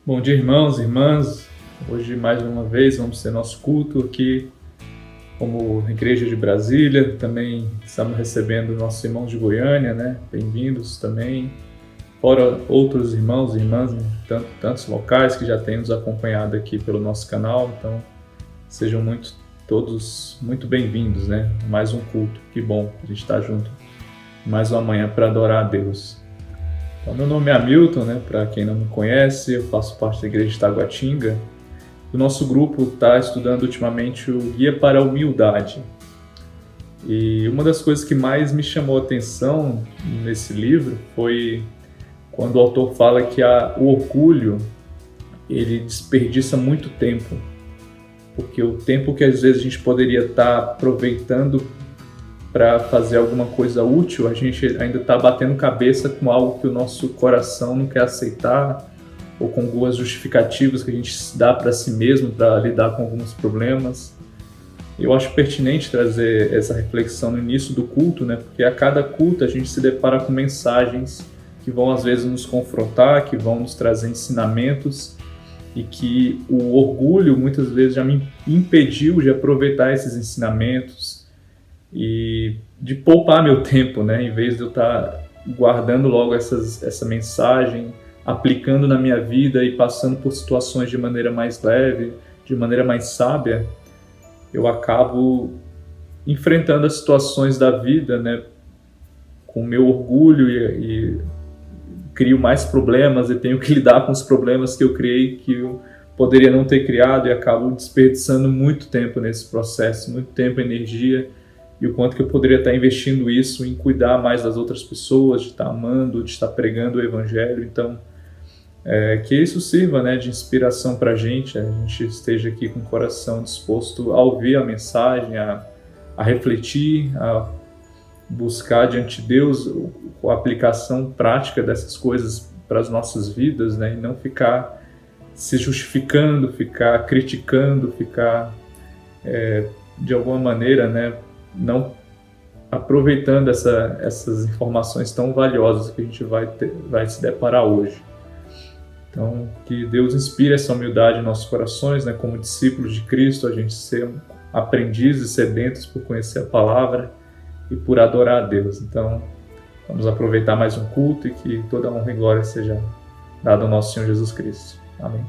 Bom dia, irmãos e irmãs. Hoje, mais uma vez, vamos ter nosso culto aqui, como Igreja de Brasília. Também estamos recebendo nossos irmãos de Goiânia, né? Bem-vindos também. Fora outros irmãos e irmãs em tantos locais que já têm nos acompanhado aqui pelo nosso canal. Então, sejam todos muito bem-vindos, né? Mais um culto. Que bom a gente estar junto mais uma manhã para adorar a Deus. Então, meu nome é Hamilton, né? Para quem não me conhece, eu faço parte da Igreja de Taguatinga. O nosso grupo está estudando ultimamente o Guia para a Humildade. E uma das coisas que mais me chamou a atenção nesse livro foi quando o autor fala que o orgulho ele desperdiça muito tempo. Porque o tempo que às vezes a gente poderia estar aproveitando para fazer alguma coisa útil, a gente ainda está batendo cabeça com algo que o nosso coração não quer aceitar, ou com algumas justificativas que a gente dá para si mesmo para lidar com alguns problemas. Eu acho pertinente trazer essa reflexão no início do culto, né? Porque a cada culto a gente se depara com mensagens que vão às vezes nos confrontar, que vão nos trazer ensinamentos, e que o orgulho muitas vezes já me impediu de aproveitar esses ensinamentos e de poupar meu tempo, né? Em vez de eu estar guardando logo essa mensagem, aplicando na minha vida e passando por situações de maneira mais leve, de maneira mais sábia, eu acabo enfrentando as situações da vida, né? Com o meu orgulho e crio mais problemas e tenho que lidar com os problemas que eu criei, que eu poderia não ter criado, e acabo desperdiçando muito tempo nesse processo, muito tempo e energia, e o quanto que eu poderia estar investindo isso em cuidar mais das outras pessoas, de estar amando, de estar pregando o Evangelho. Então, que isso sirva, né, de inspiração para a gente esteja aqui com o coração disposto a ouvir a mensagem, a refletir, a buscar diante de Deus a aplicação prática dessas coisas para as nossas vidas, né, e não ficar se justificando, ficar criticando, ficar de alguma maneira, né, não aproveitando essas informações tão valiosas que a gente vai se deparar hoje. Então, que Deus inspire essa humildade em nossos corações, né, como discípulos de Cristo, a gente ser aprendizes sedentos por conhecer a palavra e por adorar a Deus. Então, vamos aproveitar mais um culto e que toda honra e glória seja dada ao nosso Senhor Jesus Cristo. Amém.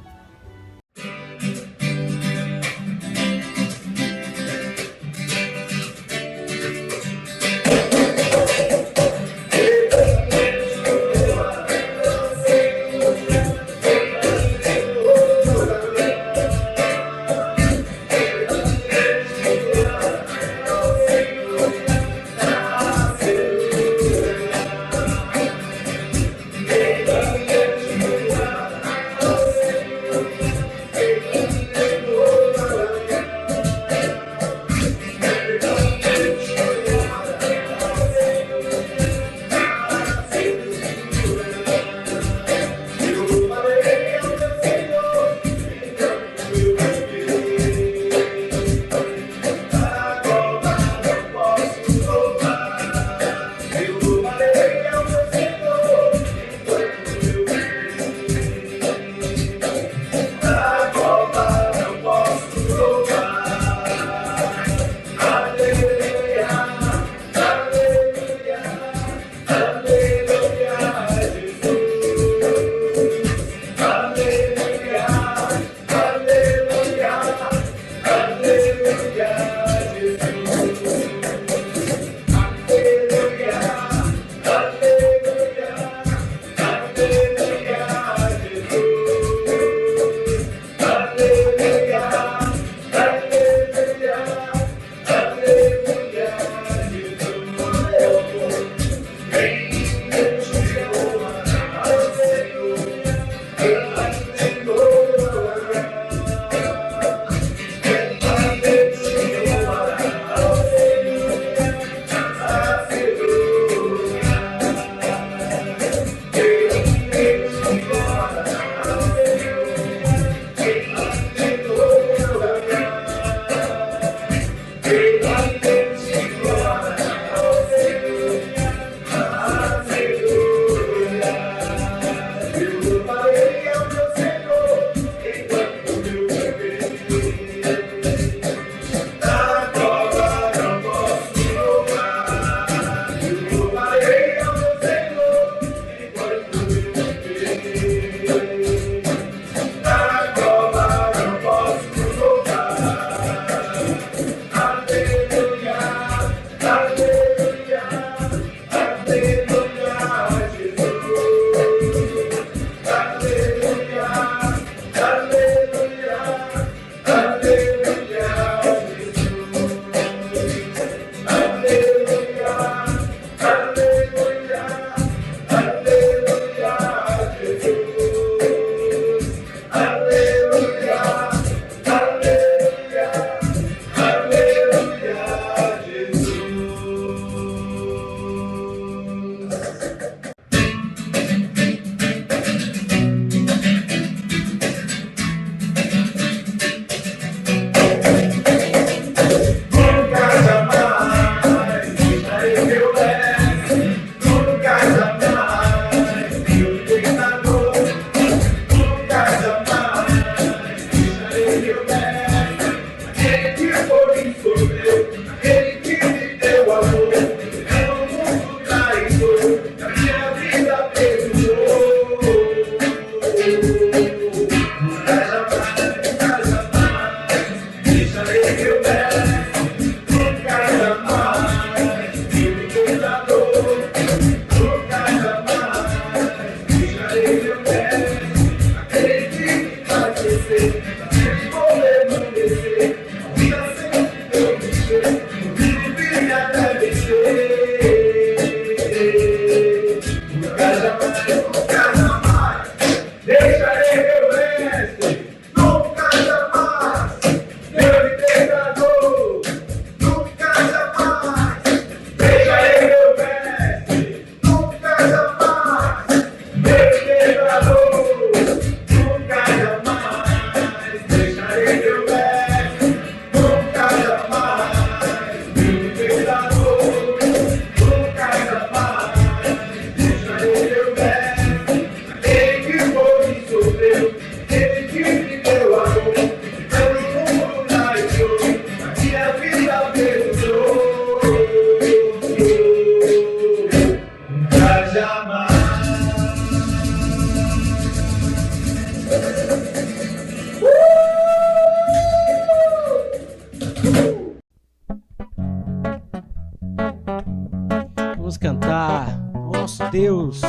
Vamos cantar o nosso Deus,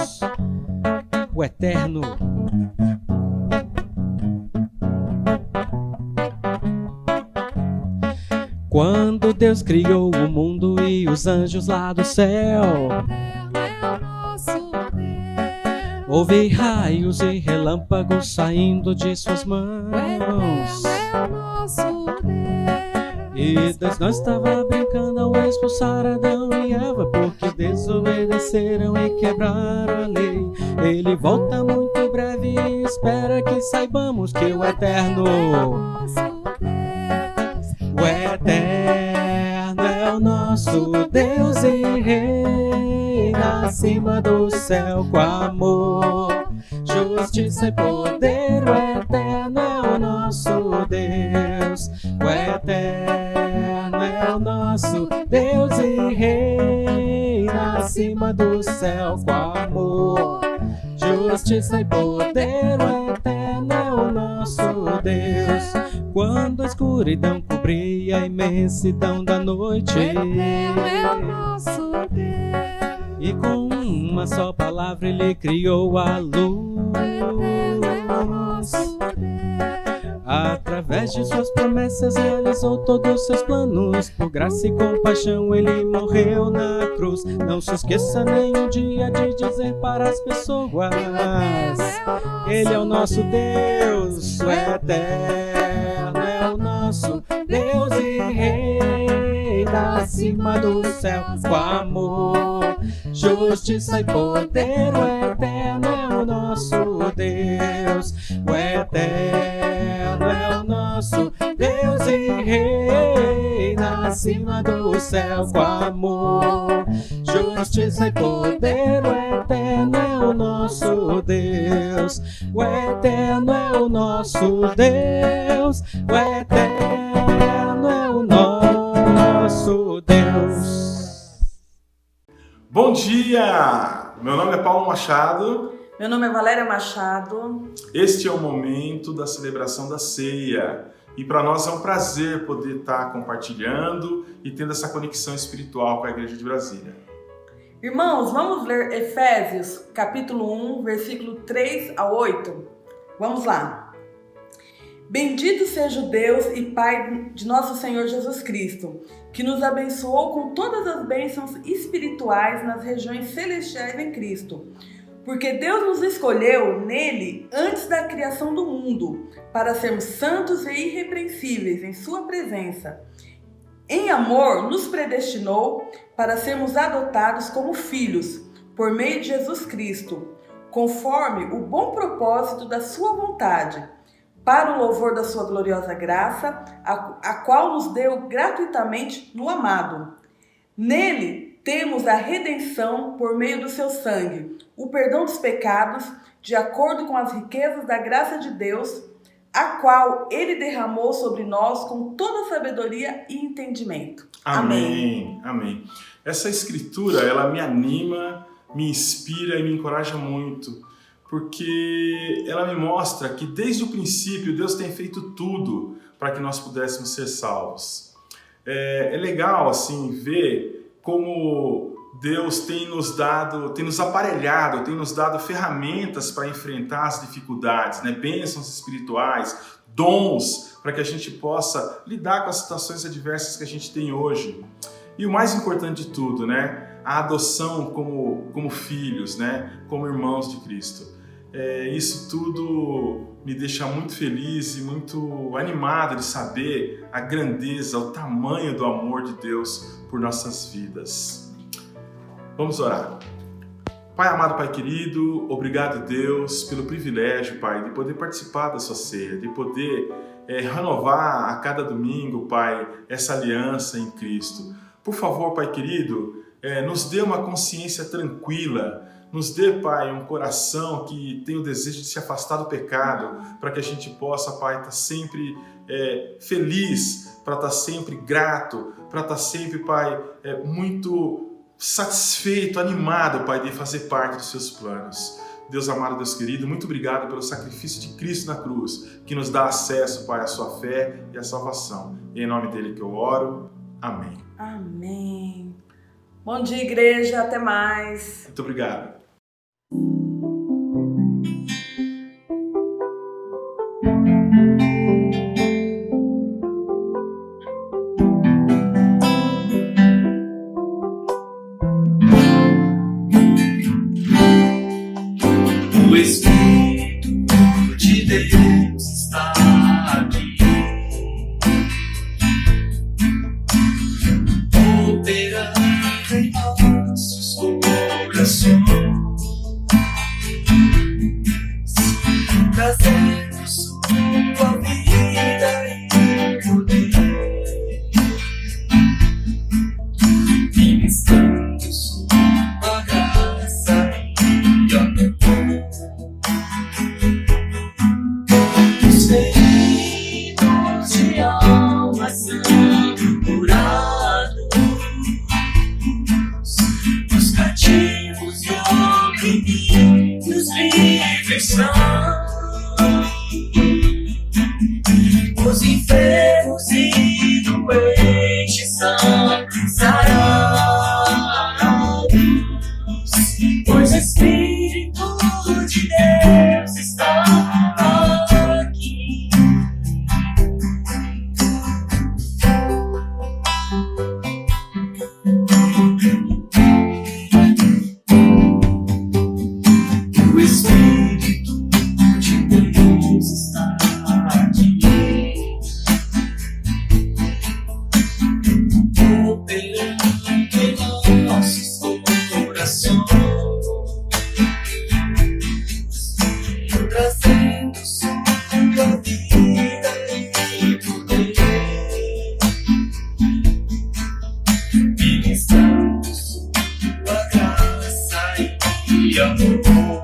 o Eterno. Quando Deus criou o mundo e os anjos lá do céu, houve raios e relâmpagos saindo de suas mãos. E Deus não estava brincando ao expulsar Adão e Eva, porque desobedeceram e quebraram a lei. Ele volta muito breve e espera que saibamos que o Eterno é o nosso Deus e reina acima do céu com amor, justiça e poder. O Eterno é o nosso Deus, o Eterno é o nosso Deus e reina acima do céu com amor, justiça e poder. O Eterno é o nosso Deus. Quando a escuridão cobria a imensidão da noite, o Eterno é o nosso Deus. E com uma só palavra Ele criou a luz. Através de suas promessas realizou todos os seus planos. Por graça e compaixão Ele morreu na cruz. Não se esqueça nenhum dia de dizer para as pessoas: Ele é o nosso Deus, o Eterno é o nosso Deus e reina acima do céu com amor, justiça e poder. O Eterno é o nosso Deus, o Eterno é o nosso Deus e reina acima do céu com amor, justiça e poder. O Eterno é o nosso Deus, o Eterno é o nosso Deus, o Eterno é o nosso Deus. Bom dia! Meu nome é Paulo Machado. Meu nome é Valéria Machado. Este é o momento da celebração da ceia. E para nós é um prazer poder estar compartilhando e tendo essa conexão espiritual com a Igreja de Brasília. Irmãos, vamos ler Efésios, capítulo 1, versículo 3 a 8. Vamos lá. Bendito seja o Deus e Pai de nosso Senhor Jesus Cristo, que nos abençoou com todas as bênçãos espirituais nas regiões celestiais em Cristo. Porque Deus nos escolheu nele antes da criação do mundo, para sermos santos e irrepreensíveis em sua presença. Em amor, nos predestinou para sermos adotados como filhos, por meio de Jesus Cristo, conforme o bom propósito da sua vontade, para o louvor da sua gloriosa graça, a qual nos deu gratuitamente no amado. Nele temos a redenção por meio do seu sangue, o perdão dos pecados, de acordo com as riquezas da graça de Deus, a qual Ele derramou sobre nós com toda sabedoria e entendimento. Amém. Amém. Essa escritura, ela me anima, me inspira e me encoraja muito, porque ela me mostra que desde o princípio Deus tem feito tudo para que nós pudéssemos ser salvos. É legal assim ver como Deus tem nos dado, tem nos aparelhado, tem nos dado ferramentas para enfrentar as dificuldades, né? Bênçãos espirituais, dons para que a gente possa lidar com as situações adversas que a gente tem hoje. E o mais importante de tudo, né? a adoção como filhos, né? Como irmãos de Cristo. Isso tudo me deixa muito feliz e muito animado de saber a grandeza, o tamanho do amor de Deus por nossas vidas. Vamos orar. Pai amado, Pai querido, obrigado, Deus, pelo privilégio, Pai, de poder participar da sua ceia, de poder renovar a cada domingo, Pai, essa aliança em Cristo. Por favor, Pai querido, nos dê uma consciência tranquila, nos dê, Pai, um coração que tem o desejo de se afastar do pecado, para que a gente possa, Pai, estar sempre feliz, para estar sempre grato, para estar sempre, Pai, muito satisfeito, animado, Pai, de fazer parte dos seus planos. Deus amado, Deus querido, muito obrigado pelo sacrifício de Cristo na cruz, que nos dá acesso, Pai, à sua fé e à salvação. E em nome dele que eu oro. Amém. Amém. Bom dia, igreja. Até mais. Muito obrigado. O Espírito de Deus está aqui, operando em nossos corações, trazendo sua vida e poder, ministrando sua graça e amor. Os feridos de alma são curados, os cativos e oprimidos livres são, os enfermos e doentes são sarados, pois o Espírito de Deus está aqui. O Espírito de Deus está aqui, operando em nossos corações, trazendo sua vida e poder, ministrando sua graça e amor.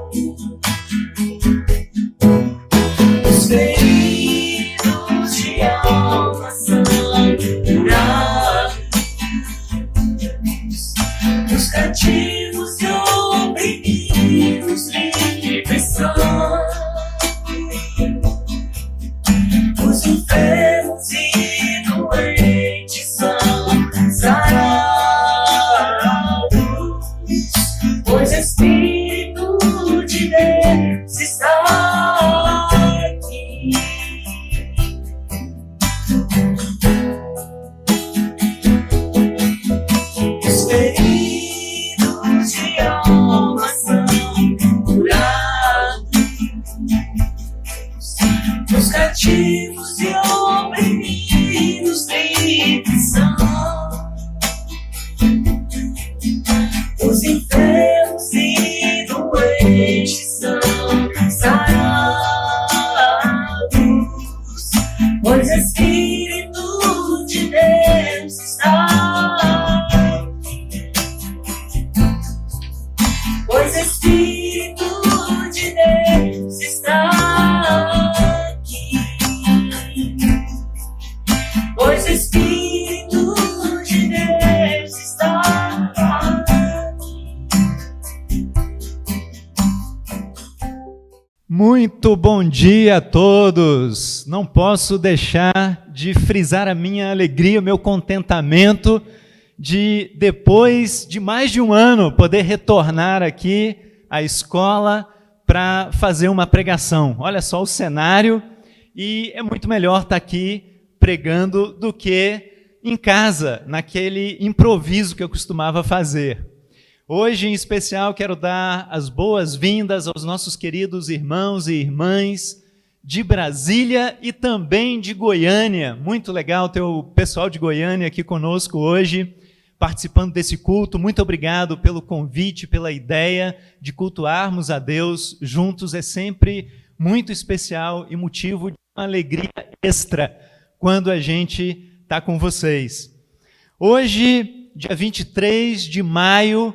Os feridos de alma são curados, os cativos e oprimidos livres são, os enfermos e doentes são sarados, pois o Espírito de Deus está aqui. Os feridos de alma são curados, os cativos e oprimidos livres são, os enfermos e doentes são sarados, pois o Espírito de Deus está aqui. Pois o Espírito de Deus está aqui. Pois o Espírito de Deus está aqui. Muito bom dia a todos! Não posso deixar de frisar a minha alegria, o meu contentamento de, depois de mais de um ano, poder retornar aqui à escola para fazer uma pregação. Olha só o cenário, e é muito melhor estar aqui pregando do que em casa, naquele improviso que eu costumava fazer. Hoje, em especial, quero dar as boas-vindas aos nossos queridos irmãos e irmãs de Brasília e também de Goiânia. Muito legal ter o pessoal de Goiânia aqui conosco hoje, participando desse culto. Muito obrigado pelo convite, pela ideia de cultuarmos a Deus juntos. É sempre muito especial e motivo de uma alegria extra quando a gente está com vocês. Hoje, dia 23 de maio,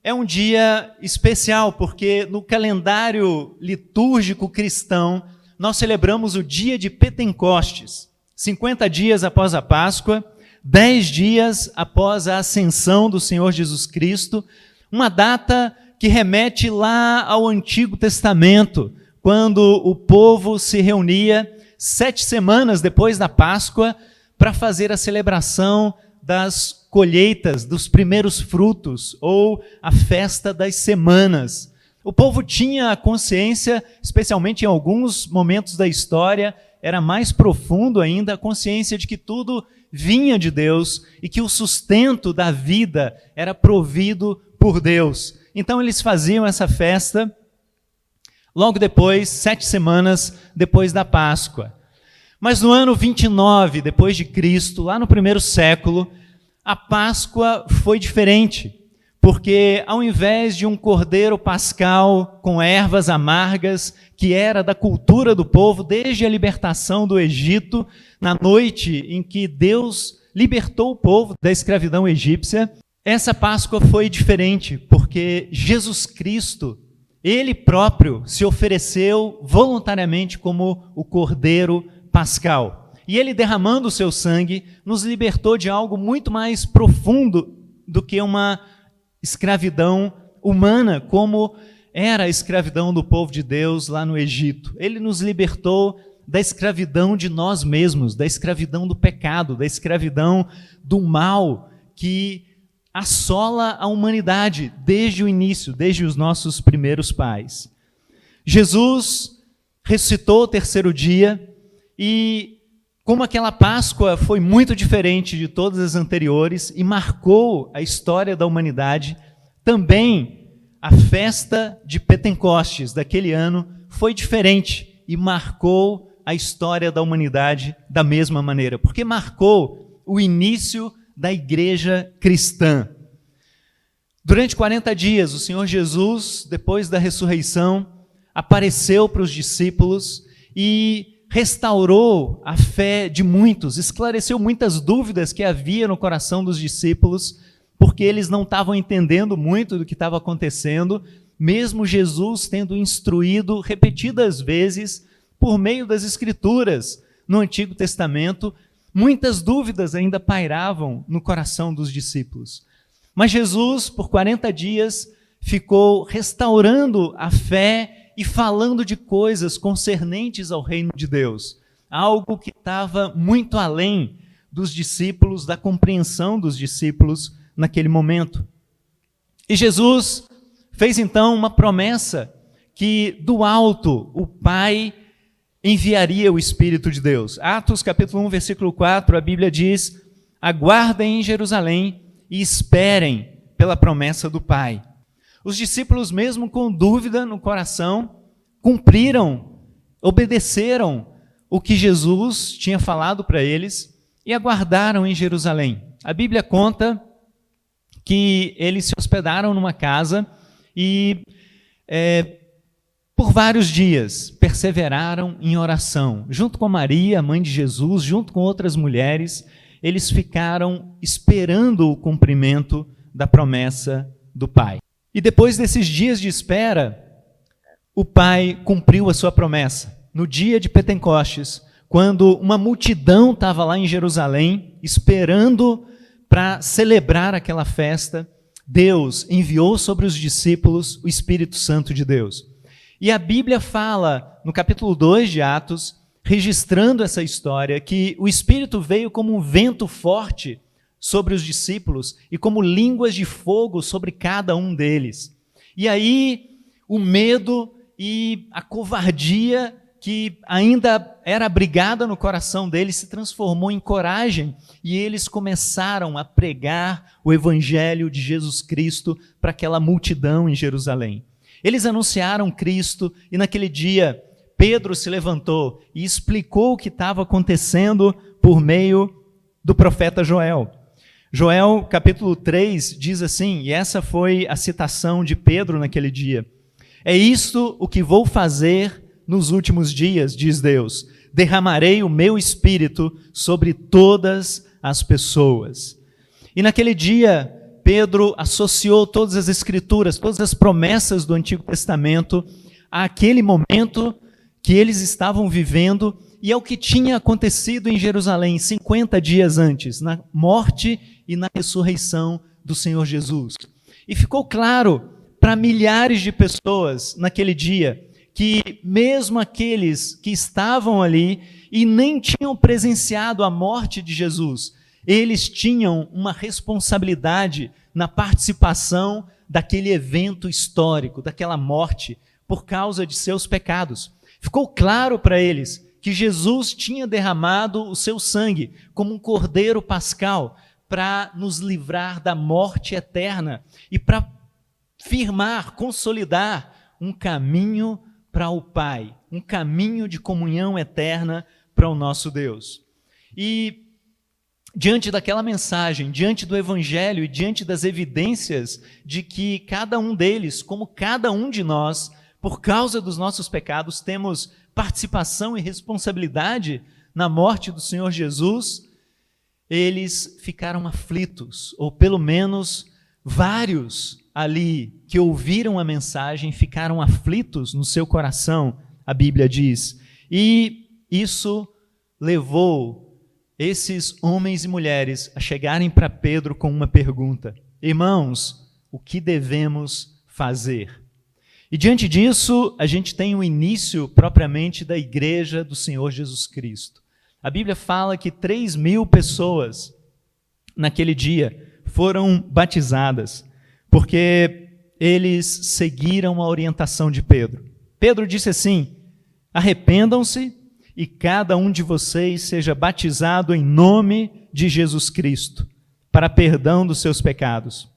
é um dia especial, porque no calendário litúrgico cristão, nós celebramos o dia de Pentecostes, 50 dias após a Páscoa, 10 dias após a ascensão do Senhor Jesus Cristo, uma data que remete lá ao Antigo Testamento, quando o povo se reunia 7 semanas depois da Páscoa para fazer a celebração das colheitas, dos primeiros frutos, ou a festa das semanas. O povo tinha a consciência, especialmente em alguns momentos da história, era mais profundo ainda, a consciência de que tudo vinha de Deus e que o sustento da vida era provido por Deus. Então eles faziam essa festa logo depois, 7 semanas depois da Páscoa. Mas no ano 29 depois de Cristo, lá no primeiro século, a Páscoa foi diferente, porque ao invés de um cordeiro pascal com ervas amargas, que era da cultura do povo desde a libertação do Egito, na noite em que Deus libertou o povo da escravidão egípcia, essa Páscoa foi diferente, porque Jesus Cristo, Ele próprio, se ofereceu voluntariamente como o cordeiro pascal. E Ele, derramando o seu sangue, nos libertou de algo muito mais profundo do que uma escravidão humana, como era a escravidão do povo de Deus lá no Egito. Ele nos libertou da escravidão de nós mesmos, da escravidão do pecado, da escravidão do mal que assola a humanidade desde o início, desde os nossos primeiros pais. Jesus ressuscitou o terceiro dia e, como aquela Páscoa foi muito diferente de todas as anteriores e marcou a história da humanidade, também a festa de Pentecostes daquele ano foi diferente e marcou a história da humanidade da mesma maneira, porque marcou o início da igreja cristã. Durante 40 dias, o Senhor Jesus, depois da ressurreição, apareceu para os discípulos e restaurou a fé de muitos, esclareceu muitas dúvidas que havia no coração dos discípulos, porque eles não estavam entendendo muito do que estava acontecendo, mesmo Jesus tendo instruído repetidas vezes, por meio das Escrituras, no Antigo Testamento, muitas dúvidas ainda pairavam no coração dos discípulos. Mas Jesus, por 40 dias, ficou restaurando a fé e falando de coisas concernentes ao reino de Deus, algo que estava muito além dos discípulos, da compreensão dos discípulos naquele momento. E Jesus fez então uma promessa que do alto o Pai enviaria o Espírito de Deus. Atos capítulo 1, versículo 4, a Bíblia diz: aguardem em Jerusalém e esperem pela promessa do Pai. Os discípulos, mesmo com dúvida no coração, cumpriram, obedeceram o que Jesus tinha falado para eles e aguardaram em Jerusalém. A Bíblia conta que eles se hospedaram numa casa e por vários dias perseveraram em oração. Junto com Maria, mãe de Jesus, junto com outras mulheres, eles ficaram esperando o cumprimento da promessa do Pai. E depois desses dias de espera, o Pai cumpriu a sua promessa. No dia de Pentecostes, quando uma multidão estava lá em Jerusalém, esperando para celebrar aquela festa, Deus enviou sobre os discípulos o Espírito Santo de Deus. E a Bíblia fala, no capítulo 2 de Atos, registrando essa história, que o Espírito veio como um vento forte sobre os discípulos e como línguas de fogo sobre cada um deles. E aí o medo e a covardia que ainda era abrigada no coração deles se transformou em coragem e eles começaram a pregar o evangelho de Jesus Cristo para aquela multidão em Jerusalém. Eles anunciaram Cristo e naquele dia Pedro se levantou e explicou o que estava acontecendo por meio do profeta Joel. Joel capítulo 3 diz assim, e essa foi a citação de Pedro naquele dia: é isto o que vou fazer nos últimos dias, diz Deus, derramarei o meu espírito sobre todas as pessoas. E naquele dia, Pedro associou todas as escrituras, todas as promessas do Antigo Testamento àquele momento que eles estavam vivendo e ao que tinha acontecido em Jerusalém 50 dias antes, na morte e na ressurreição do Senhor Jesus. E ficou claro para milhares de pessoas naquele dia que mesmo aqueles que estavam ali e nem tinham presenciado a morte de Jesus, eles tinham uma responsabilidade na participação daquele evento histórico, daquela morte, por causa de seus pecados. Ficou claro para eles que Jesus tinha derramado o seu sangue como um cordeiro pascal para nos livrar da morte eterna e para firmar, consolidar um caminho para o Pai, um caminho de comunhão eterna para o nosso Deus. E diante daquela mensagem, diante do Evangelho e diante das evidências de que cada um deles, como cada um de nós, por causa dos nossos pecados, temos participação e responsabilidade na morte do Senhor Jesus, eles ficaram aflitos, ou pelo menos vários ali que ouviram a mensagem ficaram aflitos no seu coração, a Bíblia diz. E isso levou esses homens e mulheres a chegarem para Pedro com uma pergunta: irmãos, o que devemos fazer? E diante disso, a gente tem o início propriamente da igreja do Senhor Jesus Cristo. A Bíblia fala que 3.000 pessoas naquele dia foram batizadas, porque eles seguiram a orientação de Pedro. Pedro disse assim: arrependam-se e cada um de vocês seja batizado em nome de Jesus Cristo, para perdão dos seus pecados.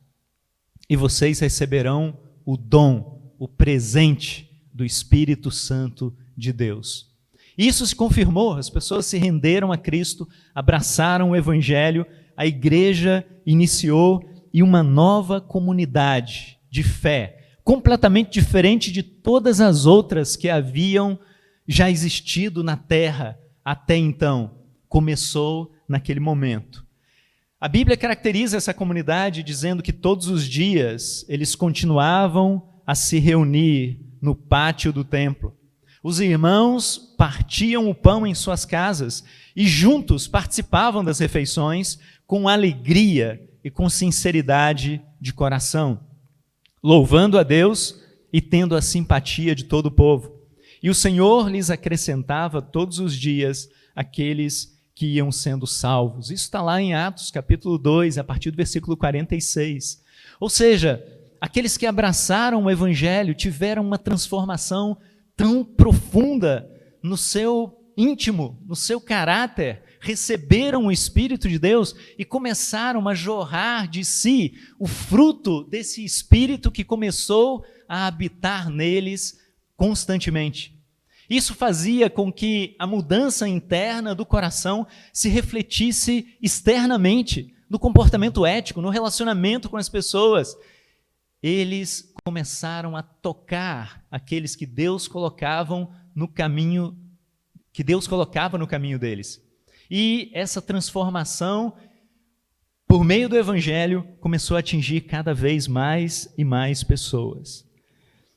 E vocês receberão o dom, o presente do Espírito Santo de Deus. Isso se confirmou, as pessoas se renderam a Cristo, abraçaram o Evangelho, a igreja iniciou e uma nova comunidade de fé, completamente diferente de todas as outras que haviam já existido na terra até então, começou naquele momento. A Bíblia caracteriza essa comunidade dizendo que todos os dias eles continuavam a se reunir no pátio do templo. Os irmãos partiam o pão em suas casas e juntos participavam das refeições com alegria e com sinceridade de coração, louvando a Deus e tendo a simpatia de todo o povo. E o Senhor lhes acrescentava todos os dias aqueles que iam sendo salvos. Isso está lá em Atos capítulo 2, a partir do versículo 46. Ou seja, aqueles que abraçaram o Evangelho tiveram uma transformação tão profunda no seu íntimo, no seu caráter, receberam o Espírito de Deus e começaram a jorrar de si o fruto desse Espírito que começou a habitar neles constantemente. Isso fazia com que a mudança interna do coração se refletisse externamente, no comportamento ético, no relacionamento com as pessoas. Eles começaram a tocar aqueles que Deus colocava no caminho deles. E essa transformação, por meio do Evangelho, começou a atingir cada vez mais e mais pessoas.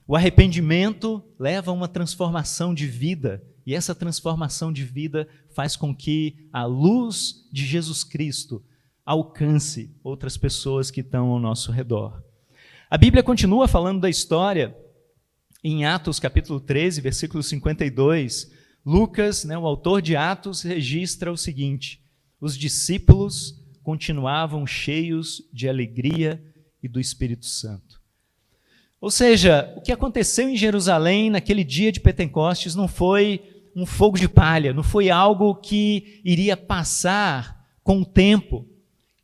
O arrependimento leva a uma transformação de vida, e essa transformação de vida faz com que a luz de Jesus Cristo alcance outras pessoas que estão ao nosso redor. A Bíblia continua falando da história em Atos capítulo 13, versículo 52. Lucas, o autor de Atos, registra o seguinte: os discípulos continuavam cheios de alegria e do Espírito Santo. Ou seja, o que aconteceu em Jerusalém naquele dia de Pentecostes não foi um fogo de palha, não foi algo que iria passar com o tempo.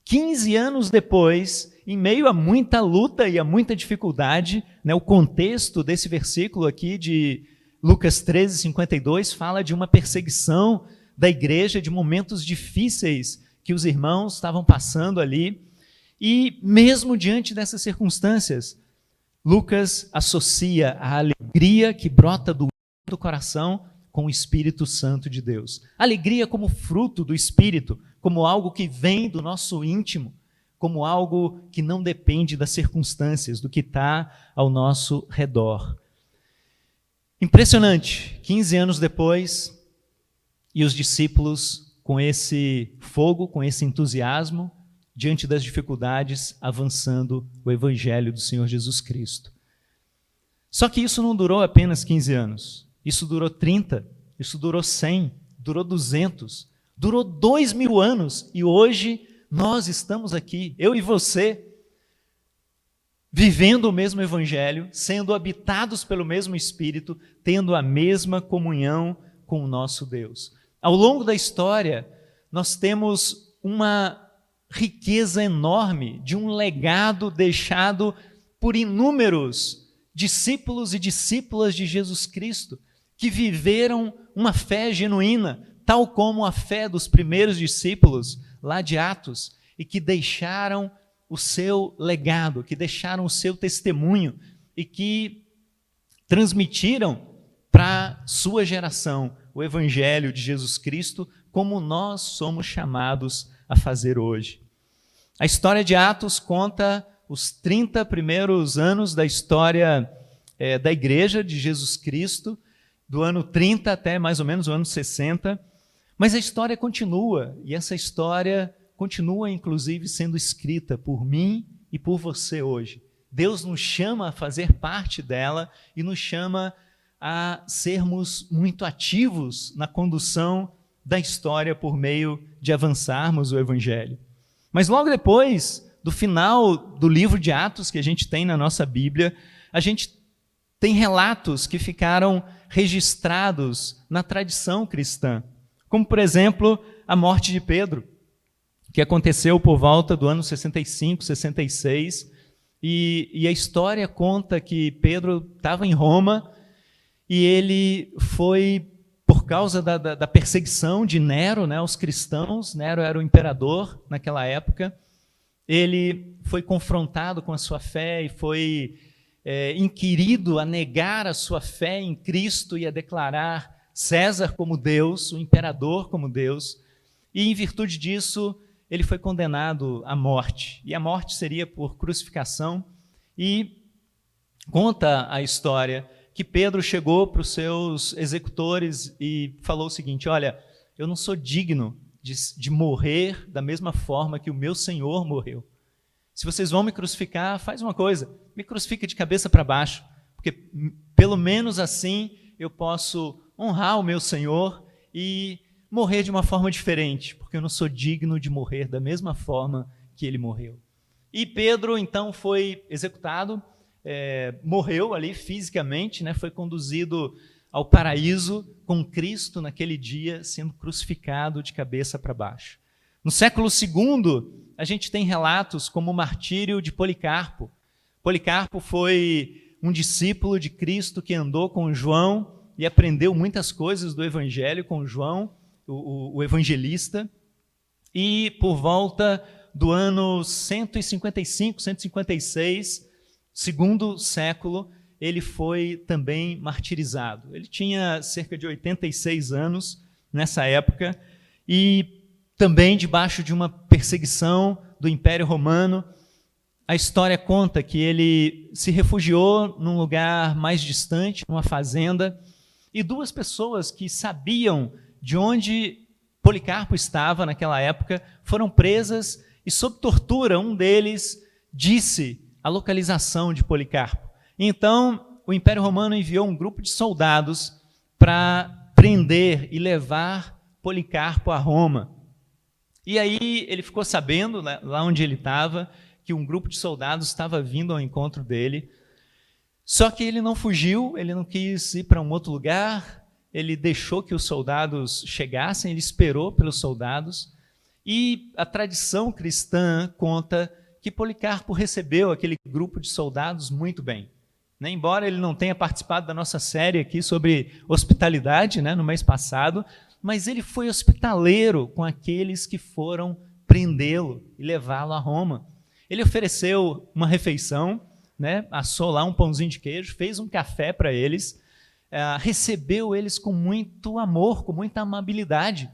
15 anos depois, em meio a muita luta e a muita dificuldade, né, o contexto desse versículo aqui de Lucas 13, 52, fala de uma perseguição da igreja, de momentos difíceis que os irmãos estavam passando ali. E mesmo diante dessas circunstâncias, Lucas associa a alegria que brota do coração com o Espírito Santo de Deus. Alegria como fruto do Espírito, como algo que vem do nosso íntimo, como algo que não depende das circunstâncias, do que está ao nosso redor. Impressionante, 15 anos depois, e os discípulos com esse fogo, com esse entusiasmo, diante das dificuldades, avançando o Evangelho do Senhor Jesus Cristo. Só que isso não durou apenas 15 anos. Isso durou 30, isso durou 100, durou 200, durou 2000 anos. E hoje nós estamos aqui, eu e você, vivendo o mesmo Evangelho, sendo habitados pelo mesmo Espírito, tendo a mesma comunhão com o nosso Deus. Ao longo da história, nós temos uma riqueza enorme de um legado deixado por inúmeros discípulos e discípulas de Jesus Cristo, que viveram uma fé genuína, tal como a fé dos primeiros discípulos lá de Atos, e que deixaram o seu legado, que deixaram o seu testemunho e que transmitiram para a sua geração o Evangelho de Jesus Cristo, como nós somos chamados a fazer hoje. A história de Atos conta os 30 primeiros anos da história da Igreja de Jesus Cristo, do ano 30 até mais ou menos o ano 60, mas a história continua, e essa história continua inclusive sendo escrita por mim e por você hoje. Deus nos chama a fazer parte dela e nos chama a sermos muito ativos na condução da história por meio de avançarmos o Evangelho. Mas logo depois do final do livro de Atos que a gente tem na nossa Bíblia, a gente tem relatos que ficaram registrados na tradição cristã, como, por exemplo, a morte de Pedro, que aconteceu por volta do ano 65, 66, e a história conta que Pedro estava em Roma e ele foi, por causa da perseguição de Nero, né, aos cristãos. Nero era o imperador naquela época. Ele foi confrontado com a sua fé e foi inquirido a negar a sua fé em Cristo e a declarar César como Deus, o imperador como Deus. E, em virtude disso, ele foi condenado à morte. E a morte seria por crucificação. E conta a história que Pedro chegou para os seus executores e falou o seguinte: olha, eu não sou digno de morrer da mesma forma que o meu Senhor morreu. Se vocês vão me crucificar, faz uma coisa, me crucifica de cabeça para baixo, porque pelo menos assim eu posso honrar o meu Senhor e morrer de uma forma diferente, porque eu não sou digno de morrer da mesma forma que ele morreu. E Pedro então foi executado, morreu ali fisicamente, né, foi conduzido ao paraíso com Cristo naquele dia, sendo crucificado de cabeça para baixo. No século II, a gente tem relatos como o martírio de Policarpo. Policarpo foi um discípulo de Cristo que andou com João e aprendeu muitas coisas do Evangelho com João, o evangelista. E por volta do ano 155, 156, segundo século, ele foi também martirizado. Ele tinha cerca de 86 anos nessa época e também debaixo de uma perseguição do Império Romano. A história conta que ele se refugiou num lugar mais distante, numa fazenda, e duas pessoas que sabiam de onde Policarpo estava naquela época foram presas e, sob tortura, um deles disse a localização de Policarpo. Então, o Império Romano enviou um grupo de soldados para prender e levar Policarpo a Roma. E aí ele ficou sabendo, lá onde ele estava, que um grupo de soldados estava vindo ao encontro dele. Só que ele não fugiu, ele não quis ir para um outro lugar, ele deixou que os soldados chegassem, ele esperou pelos soldados, e a tradição cristã conta que Policarpo recebeu aquele grupo de soldados muito bem. Né? Embora ele não tenha participado da nossa série aqui sobre hospitalidade, né, no mês passado, mas ele foi hospitaleiro com aqueles que foram prendê-lo e levá-lo a Roma. Ele ofereceu uma refeição, né, assou lá um pãozinho de queijo, fez um café para eles, recebeu eles com muito amor, com muita amabilidade.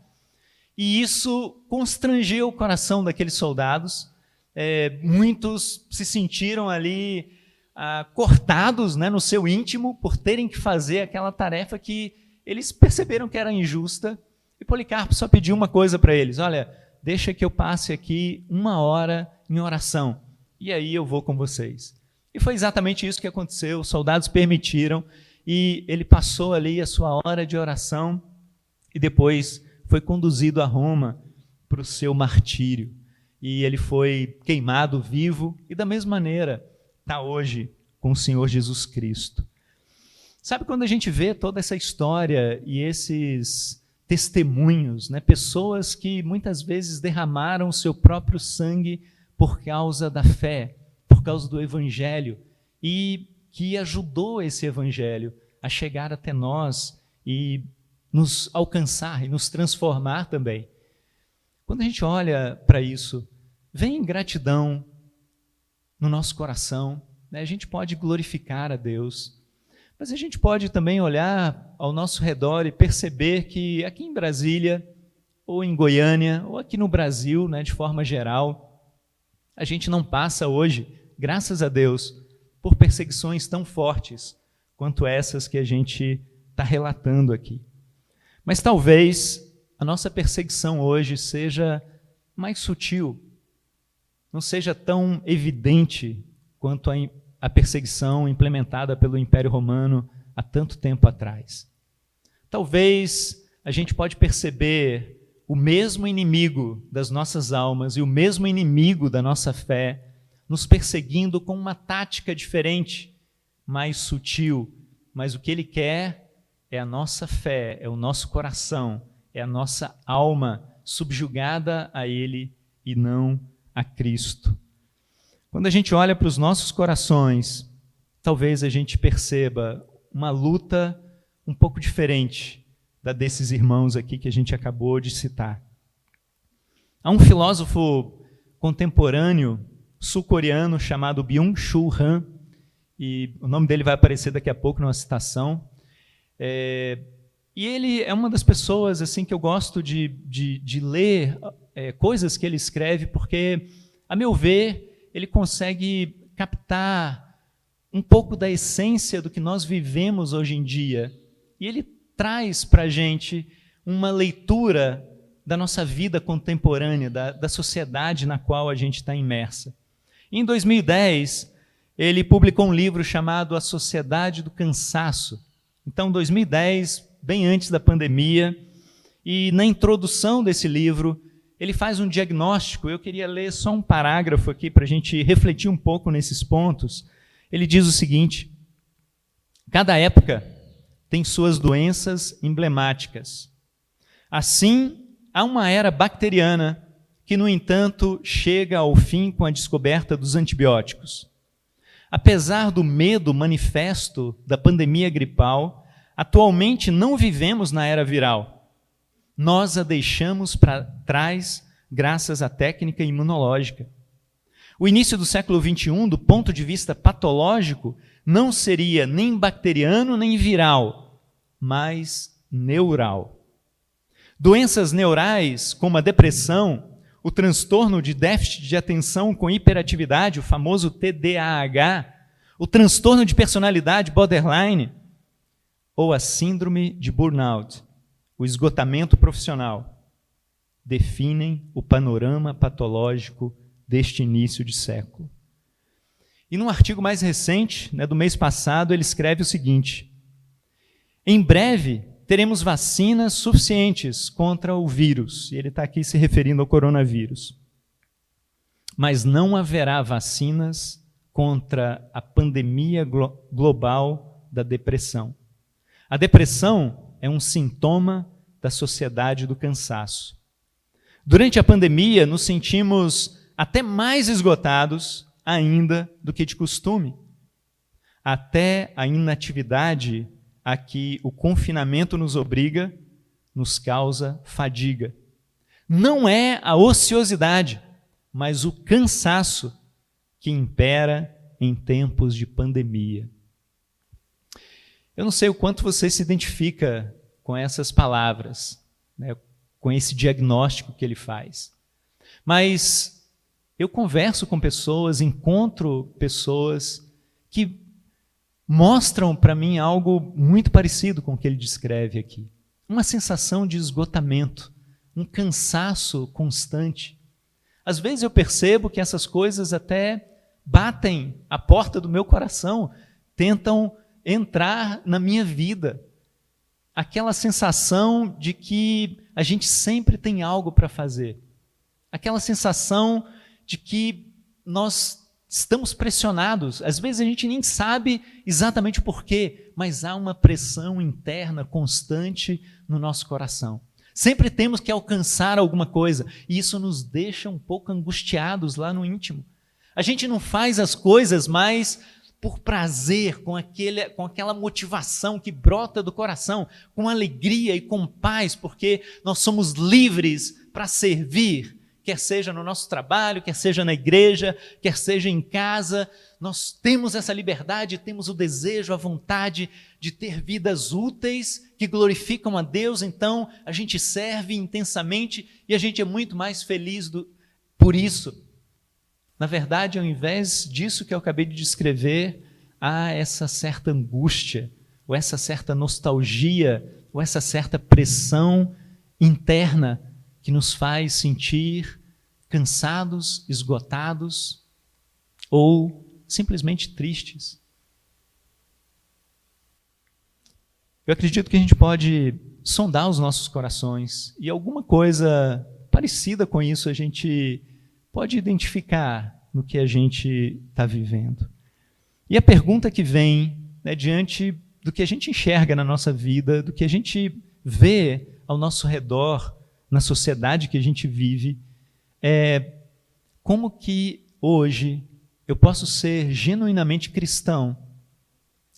E isso constrangeu o coração daqueles soldados. Muitos se sentiram ali cortados, né, no seu íntimo por terem que fazer aquela tarefa que eles perceberam que era injusta. E Policarpo só pediu uma coisa para eles: olha, deixa que eu passe aqui 1 hora em oração, e aí eu vou com vocês. E foi exatamente isso que aconteceu. Os soldados permitiram, e ele passou ali a sua hora de oração, e depois foi conduzido a Roma para o seu martírio. E ele foi queimado vivo, e da mesma maneira está hoje com o Senhor Jesus Cristo. Sabe, quando a gente vê toda essa história e esses testemunhos, né, pessoas que muitas vezes derramaram o seu próprio sangue por causa da fé, por causa do Evangelho, e que ajudou esse Evangelho a chegar até nós e nos alcançar e nos transformar também. Quando a gente olha para isso, vem gratidão no nosso coração, né? A gente pode glorificar a Deus, mas a gente pode também olhar ao nosso redor e perceber que aqui em Brasília, ou em Goiânia, ou aqui no Brasil, né, de forma geral, a gente não passa hoje, graças a Deus, por perseguições tão fortes quanto essas que a gente está relatando aqui. Mas talvez a nossa perseguição hoje seja mais sutil, não seja tão evidente quanto a perseguição implementada pelo Império Romano há tanto tempo atrás. Talvez a gente pode perceber o mesmo inimigo das nossas almas e o mesmo inimigo da nossa fé nos perseguindo com uma tática diferente, mais sutil, mas o que ele quer é a nossa fé, é o nosso coração, é a nossa alma subjugada a ele e não a Cristo. Quando a gente olha para os nossos corações, talvez a gente perceba uma luta um pouco diferente da desses irmãos aqui que a gente acabou de citar. Há um filósofo contemporâneo sul-coreano chamado Byung-Chul Han, e o nome dele vai aparecer daqui a pouco numa citação. E ele é uma das pessoas assim que eu gosto de ler coisas que ele escreve, porque, a meu ver, ele consegue captar um pouco da essência do que nós vivemos hoje em dia. E ele traz para a gente uma leitura da nossa vida contemporânea, da sociedade na qual a gente está imersa. Em 2010, ele publicou um livro chamado A Sociedade do Cansaço. Então, 2010, bem antes da pandemia, e na introdução desse livro, ele faz um diagnóstico. Eu queria ler só um parágrafo aqui para a gente refletir um pouco nesses pontos. Ele diz o seguinte: cada época tem suas doenças emblemáticas. Assim, há uma era bacteriana que, no entanto, chega ao fim com a descoberta dos antibióticos. Apesar do medo manifesto da pandemia gripal, atualmente não vivemos na era viral. Nós a deixamos para trás graças à técnica imunológica. O início do século XXI, do ponto de vista patológico, não seria nem bacteriano nem viral, mas neural. Doenças neurais, como a depressão, o transtorno de déficit de atenção com hiperatividade, o famoso TDAH, o transtorno de personalidade borderline, ou a síndrome de burnout, o esgotamento profissional, definem o panorama patológico deste início de século. E num artigo mais recente, do mês passado, ele escreve o seguinte: em breve teremos vacinas suficientes contra o vírus, e ele está aqui se referindo ao coronavírus, mas não haverá vacinas contra a pandemia global da depressão. A depressão é um sintoma da sociedade do cansaço. Durante a pandemia, nos sentimos até mais esgotados ainda do que de costume. Até a inatividade a que o confinamento nos obriga nos causa fadiga. Não é a ociosidade, mas o cansaço que impera em tempos de pandemia. Eu não sei o quanto você se identifica com essas palavras, né, com esse diagnóstico que ele faz. Mas eu converso com pessoas, encontro pessoas que mostram para mim algo muito parecido com o que ele descreve aqui. Uma sensação de esgotamento, um cansaço constante. Às vezes eu percebo que essas coisas até batem à porta do meu coração, tentam entrar na minha vida. Aquela sensação de que a gente sempre tem algo para fazer. Aquela sensação de que nós estamos pressionados. Às vezes a gente nem sabe exatamente o porquê, mas há uma pressão interna constante no nosso coração. Sempre temos que alcançar alguma coisa, e isso nos deixa um pouco angustiados lá no íntimo. A gente não faz as coisas mais por prazer, com aquela motivação que brota do coração, com alegria e com paz, porque nós somos livres para servir, quer seja no nosso trabalho, quer seja na igreja, quer seja em casa. Nós temos essa liberdade, temos o desejo, a vontade de ter vidas úteis que glorificam a Deus, então a gente serve intensamente e a gente é muito mais feliz por isso. Na verdade, ao invés disso que eu acabei de descrever, há essa certa angústia, ou essa certa nostalgia, ou essa certa pressão interna que nos faz sentir cansados, esgotados ou simplesmente tristes. Eu acredito que a gente pode sondar os nossos corações e alguma coisa parecida com isso a gente pode identificar no que a gente está vivendo. E a pergunta que vem, né, diante do que a gente enxerga na nossa vida, do que a gente vê ao nosso redor, na sociedade que a gente vive, é como que hoje eu posso ser genuinamente cristão?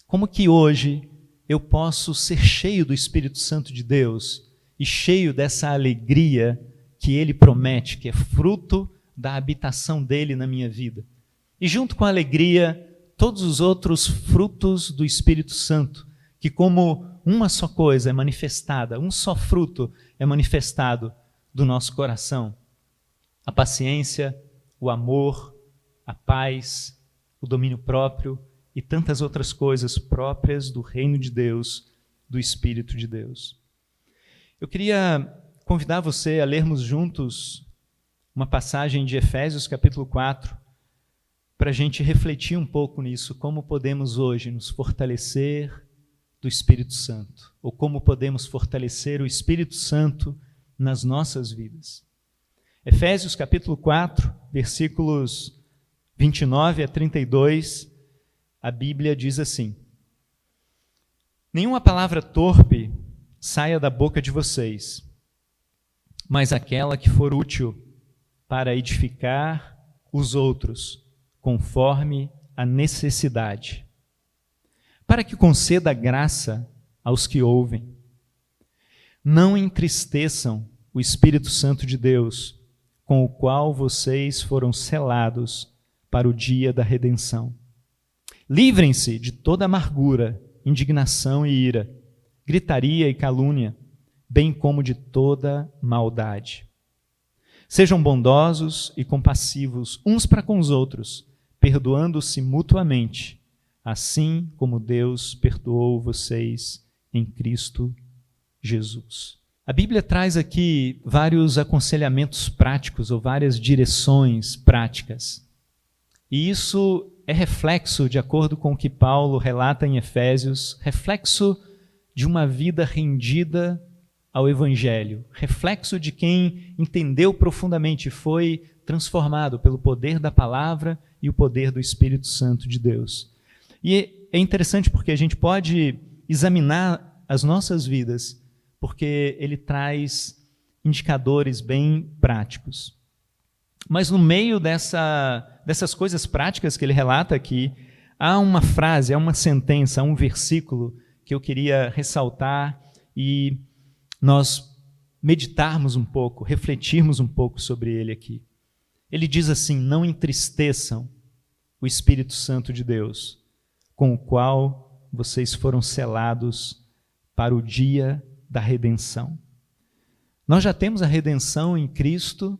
Como que hoje eu posso ser cheio do Espírito Santo de Deus e cheio dessa alegria que Ele promete, que é fruto da habitação dele na minha vida. E junto com a alegria, todos os outros frutos do Espírito Santo, que como uma só coisa é manifestada, um só fruto é manifestado do nosso coração. A paciência, o amor, a paz, o domínio próprio e tantas outras coisas próprias do reino de Deus, do Espírito de Deus. Eu queria convidar você a lermos juntos uma passagem de Efésios capítulo 4, para a gente refletir um pouco nisso, como podemos hoje nos fortalecer do Espírito Santo, ou como podemos fortalecer o Espírito Santo nas nossas vidas. Efésios capítulo 4, versículos 29 a 32, a Bíblia diz assim: nenhuma palavra torpe saia da boca de vocês, mas aquela que for útil para edificar os outros, conforme a necessidade, para que conceda graça aos que ouvem. Não entristeçam o Espírito Santo de Deus, com o qual vocês foram selados para o dia da redenção. Livrem-se de toda amargura, indignação e ira, gritaria e calúnia, bem como de toda maldade. Sejam bondosos e compassivos uns para com os outros, perdoando-se mutuamente, assim como Deus perdoou vocês em Cristo Jesus. A Bíblia traz aqui vários aconselhamentos práticos ou várias direções práticas. E isso é reflexo, de acordo com o que Paulo relata em Efésios, reflexo de uma vida rendida ao Evangelho, reflexo de quem entendeu profundamente e foi transformado pelo poder da palavra e o poder do Espírito Santo de Deus. E é interessante porque a gente pode examinar as nossas vidas, porque ele traz indicadores bem práticos. Mas no meio dessas coisas práticas que ele relata aqui, há uma frase, há uma sentença, há um versículo que eu queria ressaltar e nós meditarmos um pouco, refletirmos um pouco sobre ele aqui. Ele diz assim: não entristeçam o Espírito Santo de Deus, com o qual vocês foram selados para o dia da redenção. Nós já temos a redenção em Cristo,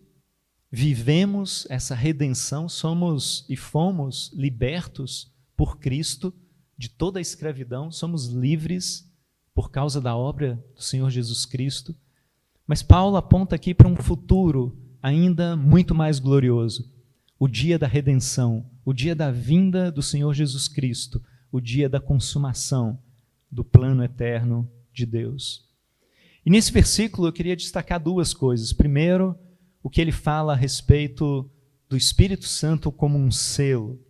vivemos essa redenção, somos e fomos libertos por Cristo de toda a escravidão, somos livres por causa da obra do Senhor Jesus Cristo. Mas Paulo aponta aqui para um futuro ainda muito mais glorioso, o dia da redenção, o dia da vinda do Senhor Jesus Cristo, o dia da consumação do plano eterno de Deus. E nesse versículo eu queria destacar duas coisas. Primeiro, o que ele fala a respeito do Espírito Santo como um selo.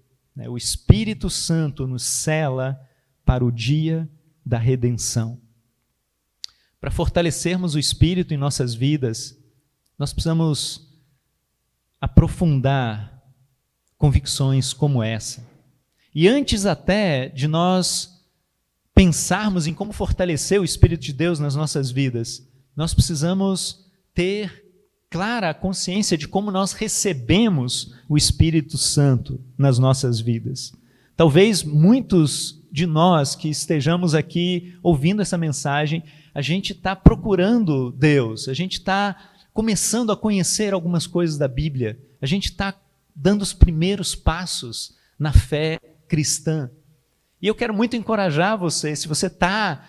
O Espírito Santo nos sela para o dia da redenção. Para fortalecermos o Espírito em nossas vidas, nós precisamos aprofundar convicções como essa. E antes até de nós pensarmos em como fortalecer o Espírito de Deus nas nossas vidas, nós precisamos ter clara a consciência de como nós recebemos o Espírito Santo nas nossas vidas. Talvez muitos de nós que estejamos aqui ouvindo essa mensagem, a gente está procurando Deus, a gente está começando a conhecer algumas coisas da Bíblia, a gente está dando os primeiros passos na fé cristã. E eu quero muito encorajar você, se você está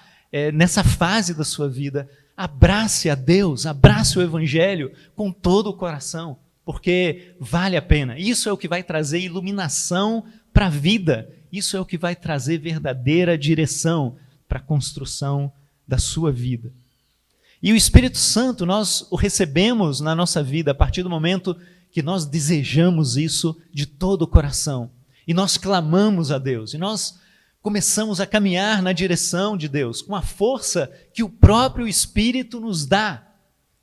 nessa fase da sua vida, abrace a Deus, abrace o Evangelho com todo o coração, porque vale a pena. Isso é o que vai trazer iluminação para a vida, isso é o que vai trazer verdadeira direção para a construção da sua vida. E o Espírito Santo, nós o recebemos na nossa vida a partir do momento que nós desejamos isso de todo o coração. E nós clamamos a Deus, e nós começamos a caminhar na direção de Deus, com a força que o próprio Espírito nos dá.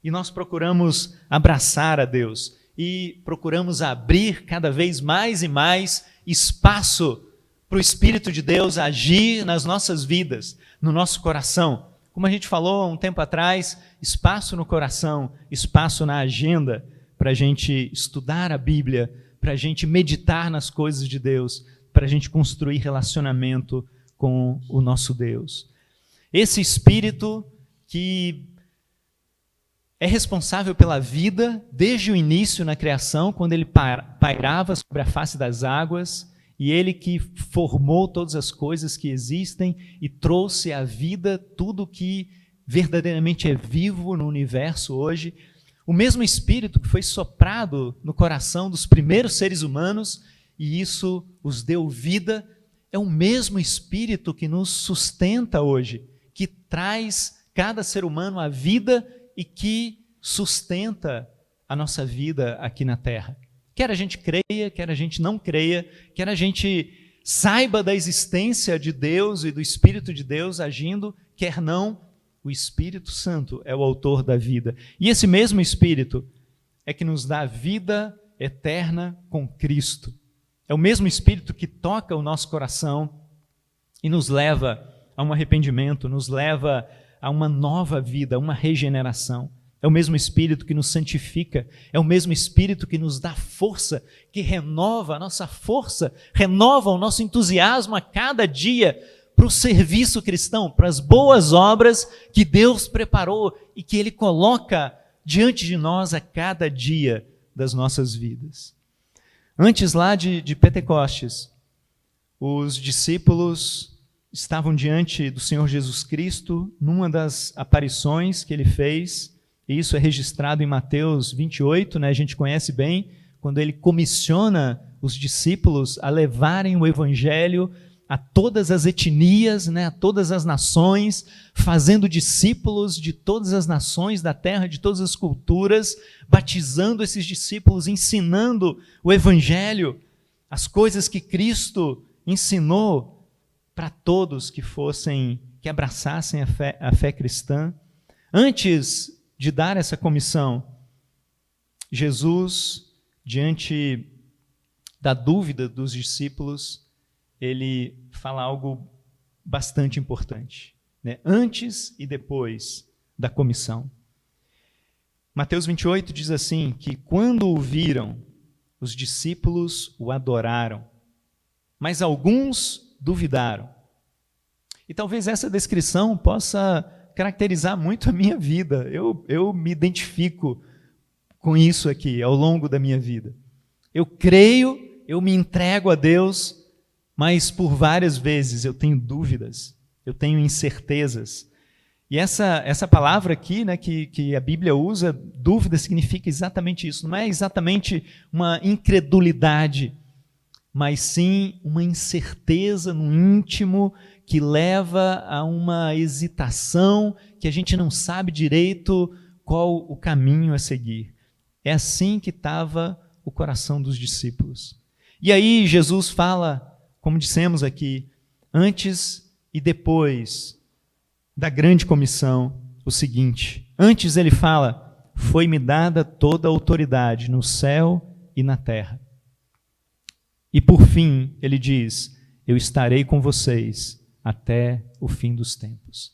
E nós procuramos abraçar a Deus, e procuramos abrir cada vez mais e mais espaço para o Espírito de Deus agir nas nossas vidas, no nosso coração. Como a gente falou há um tempo atrás, espaço no coração, espaço na agenda, para a gente estudar a Bíblia, para a gente meditar nas coisas de Deus, para a gente construir relacionamento com o nosso Deus. Esse Espírito que é responsável pela vida desde o início na criação, quando ele pairava sobre a face das águas, e ele que formou todas as coisas que existem e trouxe à vida tudo que verdadeiramente é vivo no universo hoje. O mesmo Espírito que foi soprado no coração dos primeiros seres humanos, e isso os deu vida, é o mesmo Espírito que nos sustenta hoje, que traz cada ser humano à vida e que sustenta a nossa vida aqui na Terra. Quer a gente creia, quer a gente não creia, quer a gente saiba da existência de Deus e do Espírito de Deus agindo, quer não, o Espírito Santo é o autor da vida. E esse mesmo Espírito é que nos dá vida eterna com Cristo. É o mesmo Espírito que toca o nosso coração e nos leva a um arrependimento, nos leva a uma nova vida, a uma regeneração. É o mesmo Espírito que nos santifica, é o mesmo Espírito que nos dá força, que renova a nossa força, renova o nosso entusiasmo a cada dia para o serviço cristão, para as boas obras que Deus preparou e que Ele coloca diante de nós a cada dia das nossas vidas. Antes lá de Pentecostes, os discípulos estavam diante do Senhor Jesus Cristo numa das aparições que Ele fez, e isso é registrado em Mateus 28, né? A gente conhece bem, quando Ele comissiona os discípulos a levarem o Evangelho a todas as etnias, né? A todas as nações, fazendo discípulos de todas as nações da terra, de todas as culturas, batizando esses discípulos, ensinando o Evangelho, as coisas que Cristo ensinou para todos que fossem que abraçassem a fé cristã. Antes de dar essa comissão, Jesus, diante da dúvida dos discípulos, ele fala algo bastante importante, né? Antes e depois da comissão. Mateus 28 diz assim, que quando o viram, os discípulos o adoraram, mas alguns duvidaram. E talvez essa descrição possa caracterizar muito a minha vida. Eu me identifico com isso aqui ao longo da minha vida. Eu creio, eu me entrego a Deus, mas por várias vezes eu tenho dúvidas, eu tenho incertezas. E essa palavra aqui, né, que a Bíblia usa, dúvida, significa exatamente isso. Não é exatamente uma incredulidade, mas sim uma incerteza no íntimo que leva a uma hesitação, que a gente não sabe direito qual o caminho a seguir. É assim que estava o coração dos discípulos. E aí Jesus fala, como dissemos aqui, antes e depois da grande comissão, o seguinte. Antes ele fala, foi-me dada toda a autoridade no céu e na terra. E por fim, ele diz, eu estarei com vocês até o fim dos tempos.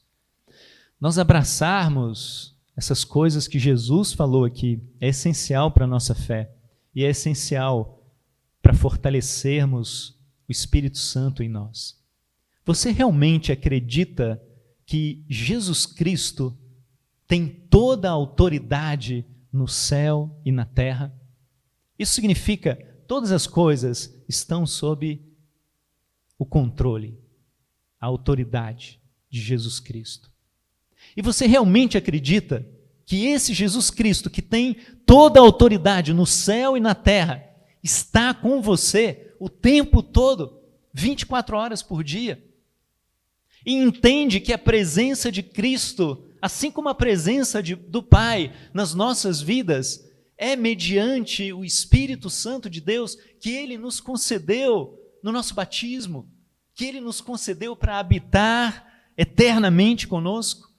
Nós abraçarmos essas coisas que Jesus falou aqui é essencial para a nossa fé e é essencial para fortalecermos o Espírito Santo em nós. Você realmente acredita que Jesus Cristo tem toda a autoridade no céu e na terra? Isso significa que todas as coisas estão sob o controle, a autoridade de Jesus Cristo. E você realmente acredita que esse Jesus Cristo, que tem toda a autoridade no céu e na terra, está com você o tempo todo, 24 horas por dia? E entende que a presença de Cristo, assim como a presença do Pai nas nossas vidas, é mediante o Espírito Santo de Deus que Ele nos concedeu no nosso batismo, que Ele nos concedeu para habitar eternamente conosco.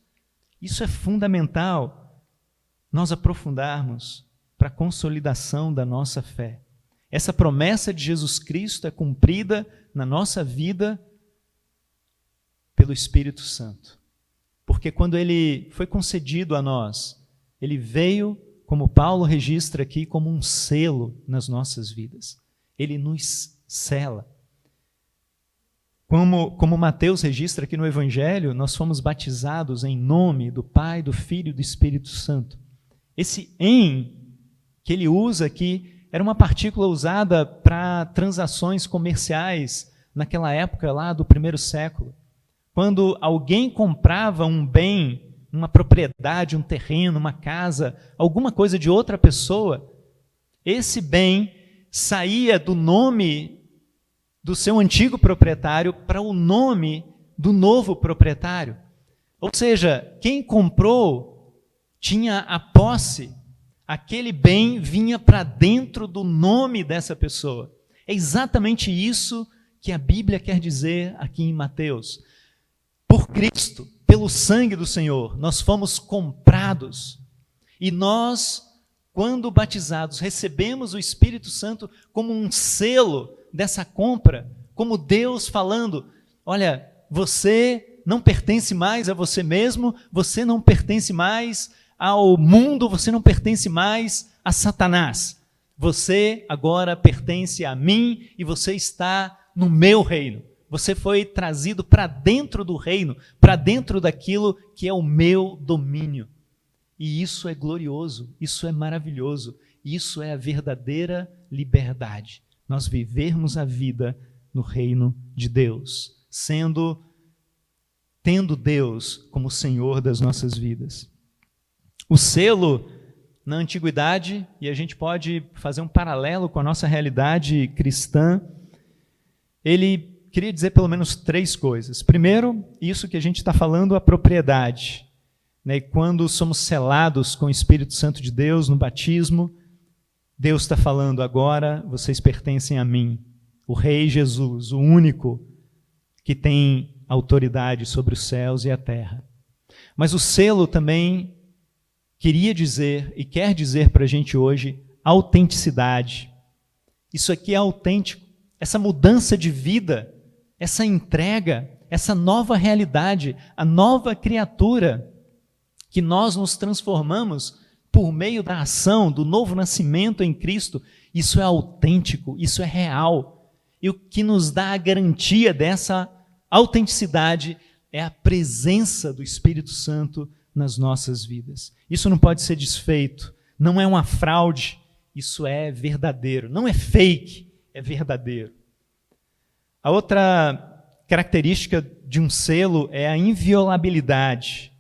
Isso é fundamental, nós aprofundarmos para a consolidação da nossa fé. Essa promessa de Jesus Cristo é cumprida na nossa vida pelo Espírito Santo. Porque quando Ele foi concedido a nós, Ele veio, como Paulo registra aqui, como um selo nas nossas vidas. Ele nos sela. Como Mateus registra aqui no Evangelho, nós fomos batizados em nome do Pai, do Filho e do Espírito Santo. Esse "em" que ele usa aqui era uma partícula usada para transações comerciais naquela época lá do primeiro século. Quando alguém comprava um bem, uma propriedade, um terreno, uma casa, alguma coisa de outra pessoa, esse bem saía do nome do seu antigo proprietário para o nome do novo proprietário. Ou seja, quem comprou tinha a posse, aquele bem vinha para dentro do nome dessa pessoa. É exatamente isso que a Bíblia quer dizer aqui em Mateus. Por Cristo, pelo sangue do Senhor, nós fomos comprados. E nós, quando batizados, recebemos o Espírito Santo como um selo dessa compra, como Deus falando, olha, você não pertence mais a você mesmo, você não pertence mais ao mundo, você não pertence mais a Satanás. Você agora pertence a mim e você está no meu reino. Você foi trazido para dentro do reino, para dentro daquilo que é o meu domínio. E isso é glorioso, isso é maravilhoso, isso é a verdadeira liberdade. Nós vivermos a vida no reino de Deus, tendo Deus como Senhor das nossas vidas. O selo na antiguidade, e a gente pode fazer um paralelo com a nossa realidade cristã, ele queria dizer pelo menos 3 coisas. Primeiro, isso que a gente está falando, a propriedade. Né? Quando somos selados com o Espírito Santo de Deus no batismo, Deus está falando, agora vocês pertencem a mim, o Rei Jesus, o único que tem autoridade sobre os céus e a terra. Mas o selo também queria dizer e quer dizer para a gente hoje autenticidade. Isso aqui é autêntico. Essa mudança de vida, essa entrega, essa nova realidade, a nova criatura que nós nos transformamos por meio da ação, do novo nascimento em Cristo, isso é autêntico, isso é real. E o que nos dá a garantia dessa autenticidade é a presença do Espírito Santo nas nossas vidas. Isso não pode ser desfeito, não é uma fraude, isso é verdadeiro, não é fake, é verdadeiro. A outra característica de um selo é a inviolabilidade,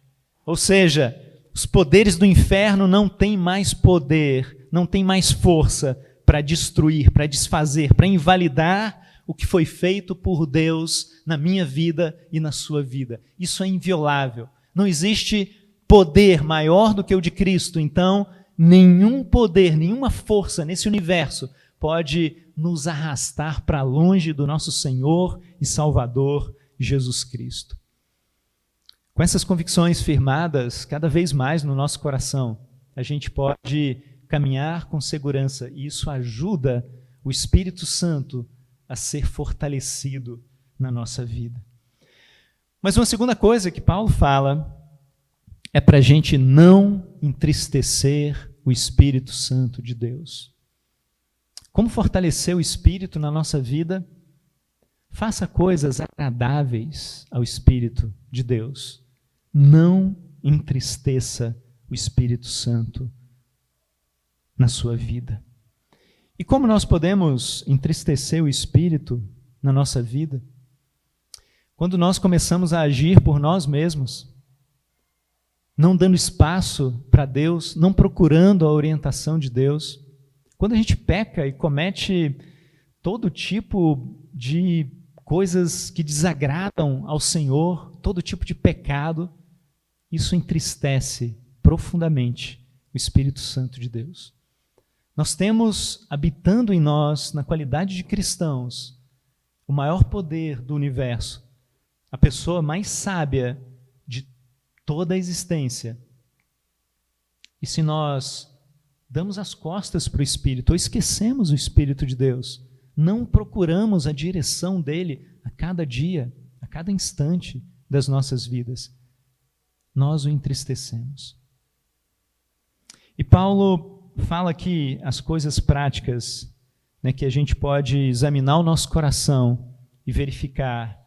ou seja, os poderes do inferno não têm mais poder, não têm mais força para destruir, para desfazer, para invalidar o que foi feito por Deus na minha vida e na sua vida. Isso é inviolável. Não existe poder maior do que o de Cristo, então nenhum poder, nenhuma força nesse universo pode nos arrastar para longe do nosso Senhor e Salvador Jesus Cristo. Com essas convicções firmadas cada vez mais no nosso coração, a gente pode caminhar com segurança e isso ajuda o Espírito Santo a ser fortalecido na nossa vida. Mas uma segunda coisa que Paulo fala é para a gente não entristecer o Espírito Santo de Deus. Como fortalecer o Espírito na nossa vida? Faça coisas agradáveis ao Espírito de Deus. Não entristeça o Espírito Santo na sua vida. E como nós podemos entristecer o Espírito na nossa vida? Quando nós começamos a agir por nós mesmos, não dando espaço para Deus, não procurando a orientação de Deus. Quando a gente peca e comete todo tipo de coisas que desagradam ao Senhor, todo tipo de pecado, isso entristece profundamente o Espírito Santo de Deus. Nós temos habitando em nós, na qualidade de cristãos, o maior poder do universo, a pessoa mais sábia de toda a existência. E se nós damos as costas para o Espírito, ou esquecemos o Espírito de Deus, não procuramos a direção dele a cada dia, a cada instante das nossas vidas, nós o entristecemos. E Paulo fala aqui as coisas práticas, né, que a gente pode examinar o nosso coração e verificar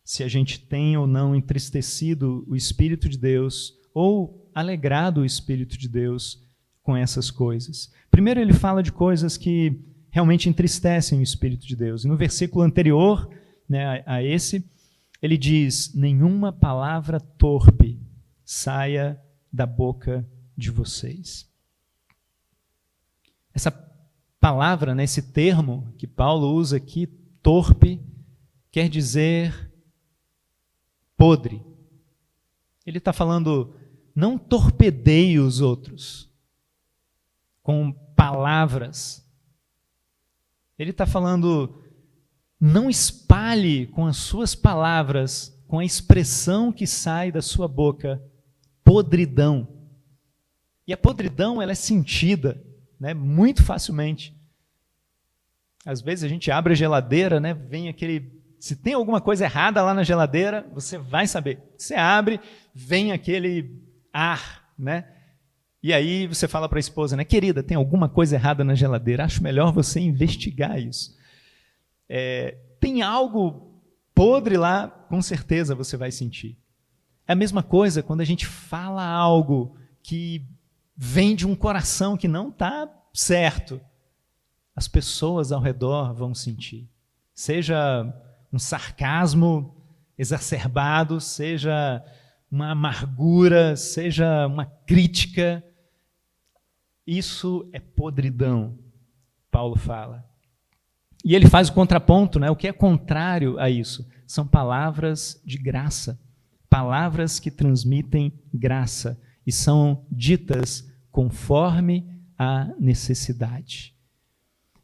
se a gente tem ou não entristecido o Espírito de Deus ou alegrado o Espírito de Deus com essas coisas. Primeiro ele fala de coisas que realmente entristecem o Espírito de Deus. E no versículo anterior, né, a esse, ele diz: nenhuma palavra torpe saia da boca de vocês. Essa palavra, né, esse termo que Paulo usa aqui, torpe, quer dizer podre. Ele está falando, não torpedeie os outros com palavras. Ele está falando, não espalhe com as suas palavras, com a expressão que sai da sua boca, podridão. E a podridão, ela é sentida, né, muito facilmente. Às vezes a gente abre a geladeira, né, vem aquele... Se tem alguma coisa errada lá na geladeira, você vai saber. Você abre, vem aquele ar, né? E aí você fala para a esposa, né? Querida, tem alguma coisa errada na geladeira? Acho melhor você investigar isso. Tem algo podre lá, com certeza você vai sentir. É a mesma coisa quando a gente fala algo que vem de um coração que não está certo. As pessoas ao redor vão sentir. Seja um sarcasmo exacerbado, seja uma amargura, seja uma crítica. Isso é podridão, Paulo fala. E ele faz o contraponto, né? O que é contrário a isso? São palavras de graça, palavras que transmitem graça e são ditas conforme a necessidade.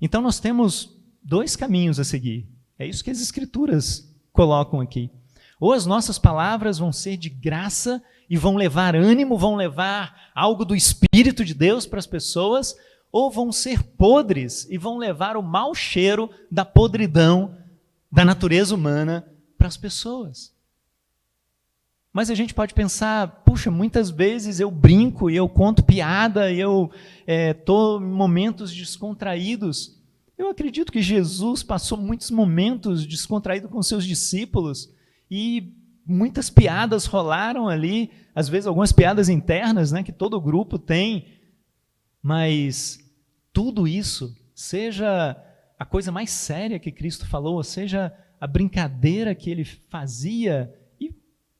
Então nós temos dois caminhos a seguir. É isso que as Escrituras colocam aqui. Ou as nossas palavras vão ser de graça e vão levar ânimo, vão levar algo do Espírito de Deus para as pessoas, ou vão ser podres e vão levar o mau cheiro da podridão da natureza humana para as pessoas. Mas a gente pode pensar, puxa, muitas vezes eu brinco e eu conto piada e eu estou em momentos descontraídos. Eu acredito que Jesus passou muitos momentos descontraído com seus discípulos e muitas piadas rolaram ali, às vezes algumas piadas internas, né, que todo grupo tem, mas tudo isso, seja a coisa mais séria que Cristo falou, seja a brincadeira que ele fazia e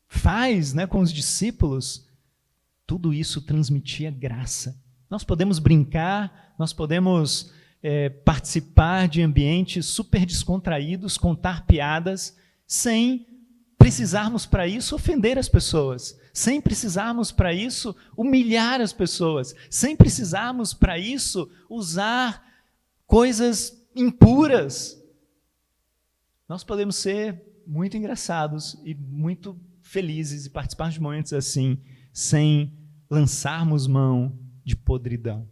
faz, né, com os discípulos, tudo isso transmitia graça. Nós podemos brincar, nós podemos participar de ambientes super descontraídos, contar piadas, sem precisarmos para isso ofender as pessoas, sem precisarmos para isso humilhar as pessoas, sem precisarmos para isso usar coisas impuras. Nós podemos ser muito engraçados e muito felizes e participar de momentos assim, sem lançarmos mão de podridão,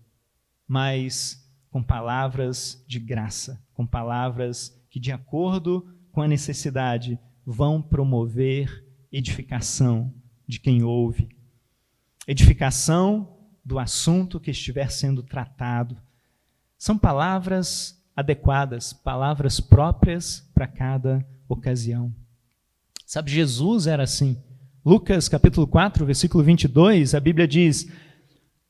mas com palavras de graça, com palavras que, de acordo com a necessidade, vão promover edificação de quem ouve, edificação do assunto que estiver sendo tratado. São palavras adequadas, palavras próprias para cada ocasião. Sabe, Jesus era assim. Lucas capítulo 4, versículo 22, a Bíblia diz: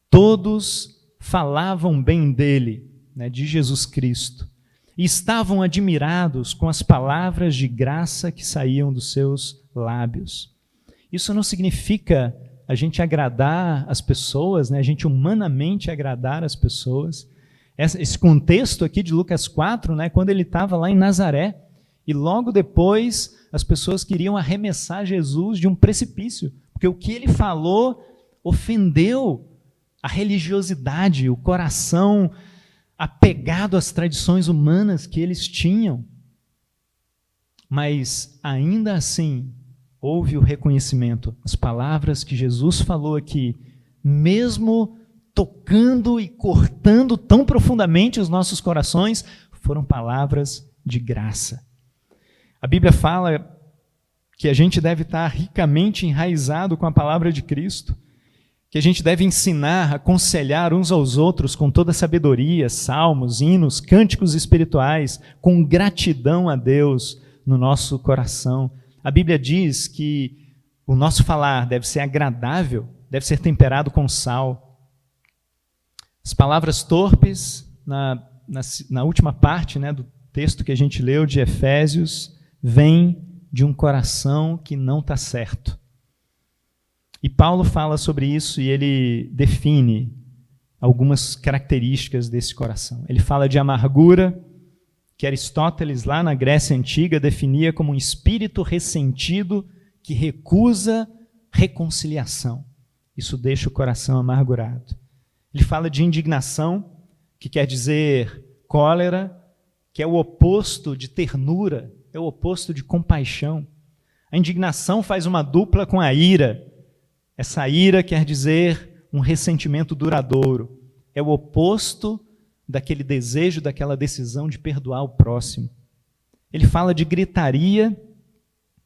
todos falavam bem dele, né, de Jesus Cristo, e estavam admirados com as palavras de graça que saíam dos seus lábios. Isso não significa a gente agradar as pessoas, né, a gente humanamente agradar as pessoas. Esse contexto aqui de Lucas 4, né, quando ele estava lá em Nazaré, e logo depois as pessoas queriam arremessar Jesus de um precipício, porque o que ele falou ofendeu a religiosidade, o coração apegado às tradições humanas que eles tinham. Mas ainda assim, houve o reconhecimento. As palavras que Jesus falou aqui, mesmo tocando e cortando tão profundamente os nossos corações, foram palavras de graça. A Bíblia fala que a gente deve estar ricamente enraizado com a palavra de Cristo, que a gente deve ensinar, aconselhar uns aos outros com toda sabedoria, salmos, hinos, cânticos espirituais, com gratidão a Deus no nosso coração. A Bíblia diz que o nosso falar deve ser agradável, deve ser temperado com sal. As palavras torpes, na última parte, né, do texto que a gente leu de Efésios, vêm de um coração que não está certo. E Paulo fala sobre isso e ele define algumas características desse coração. Ele fala de amargura, que Aristóteles, lá na Grécia Antiga, definia como um espírito ressentido que recusa reconciliação. Isso deixa o coração amargurado. Ele fala de indignação, que quer dizer cólera, que é o oposto de ternura, é o oposto de compaixão. A indignação faz uma dupla com a ira. Essa ira quer dizer um ressentimento duradouro. É o oposto daquele desejo, daquela decisão de perdoar o próximo. Ele fala de gritaria,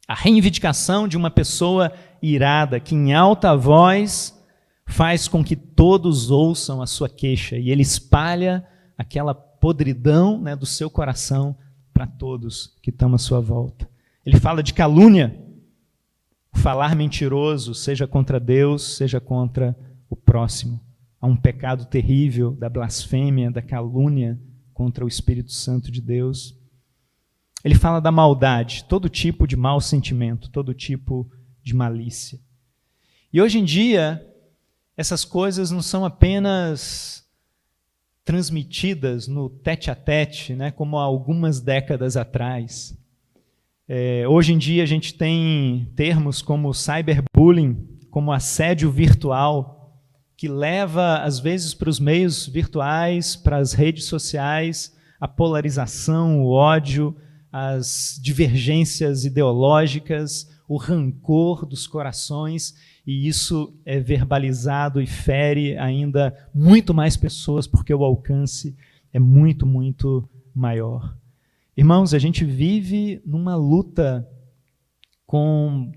a reivindicação de uma pessoa irada, que em alta voz faz com que todos ouçam a sua queixa, e ele espalha aquela podridão, né, do seu coração para todos que estão à sua volta. Ele fala de calúnia, o falar mentiroso, seja contra Deus, seja contra o próximo. Há um pecado terrível da blasfêmia, da calúnia contra o Espírito Santo de Deus. Ele fala da maldade, todo tipo de mau sentimento, todo tipo de malícia. E hoje em dia, essas coisas não são apenas transmitidas no tete-a-tete, né, como há algumas décadas atrás. Hoje em dia a gente tem termos como cyberbullying, como assédio virtual, que leva às vezes para os meios virtuais, para as redes sociais, a polarização, o ódio, as divergências ideológicas, o rancor dos corações, e isso é verbalizado e fere ainda muito mais pessoas, porque o alcance é muito, muito maior. Irmãos, a gente vive numa luta com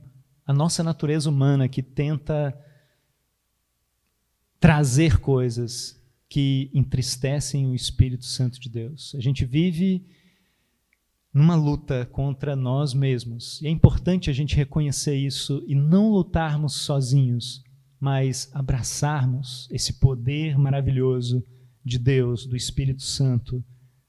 a nossa natureza humana que tenta trazer coisas que entristecem o Espírito Santo de Deus. A gente vive numa luta contra nós mesmos. E é importante a gente reconhecer isso e não lutarmos sozinhos, mas abraçarmos esse poder maravilhoso de Deus, do Espírito Santo,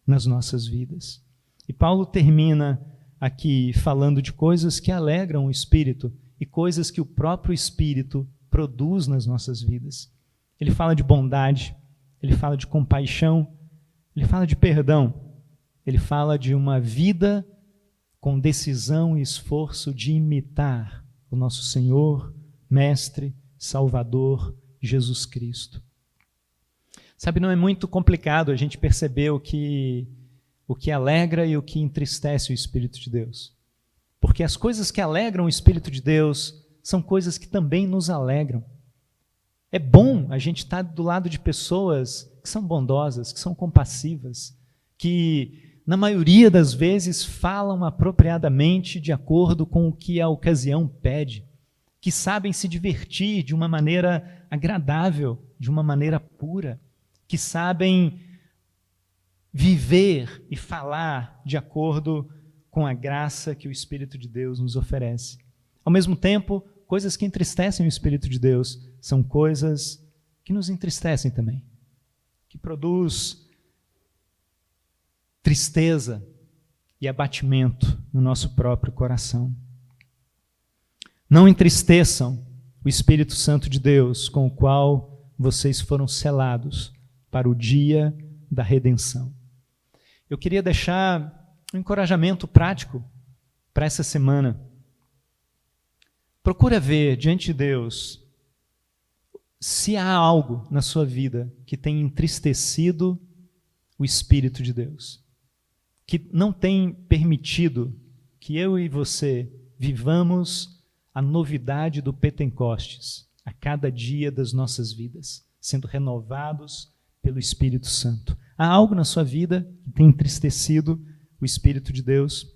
nas nossas vidas. E Paulo termina aqui falando de coisas que alegram o Espírito e coisas que o próprio Espírito produz nas nossas vidas. Ele fala de bondade, ele fala de compaixão, ele fala de perdão, ele fala de uma vida com decisão e esforço de imitar o nosso Senhor, Mestre, Salvador, Jesus Cristo. Sabe, não é muito complicado a gente perceber o que alegra e o que entristece o Espírito de Deus. Porque as coisas que alegram o Espírito de Deus são coisas que também nos alegram. É bom a gente estar do lado de pessoas que são bondosas, que são compassivas, que na maioria das vezes falam apropriadamente de acordo com o que a ocasião pede, que sabem se divertir de uma maneira agradável, de uma maneira pura, que sabem viver e falar de acordo com a graça que o Espírito de Deus nos oferece. Ao mesmo tempo, coisas que entristecem o Espírito de Deus são coisas que nos entristecem também, que produz tristeza e abatimento no nosso próprio coração. Não entristeçam o Espírito Santo de Deus, com o qual vocês foram selados para o dia da redenção. Eu queria deixar um encorajamento prático para essa semana. Procura ver diante de Deus se há algo na sua vida que tem entristecido o Espírito de Deus, que não tem permitido que eu e você vivamos a novidade do Pentecostes a cada dia das nossas vidas, sendo renovados pelo Espírito Santo. Há algo na sua vida que tem entristecido o Espírito de Deus?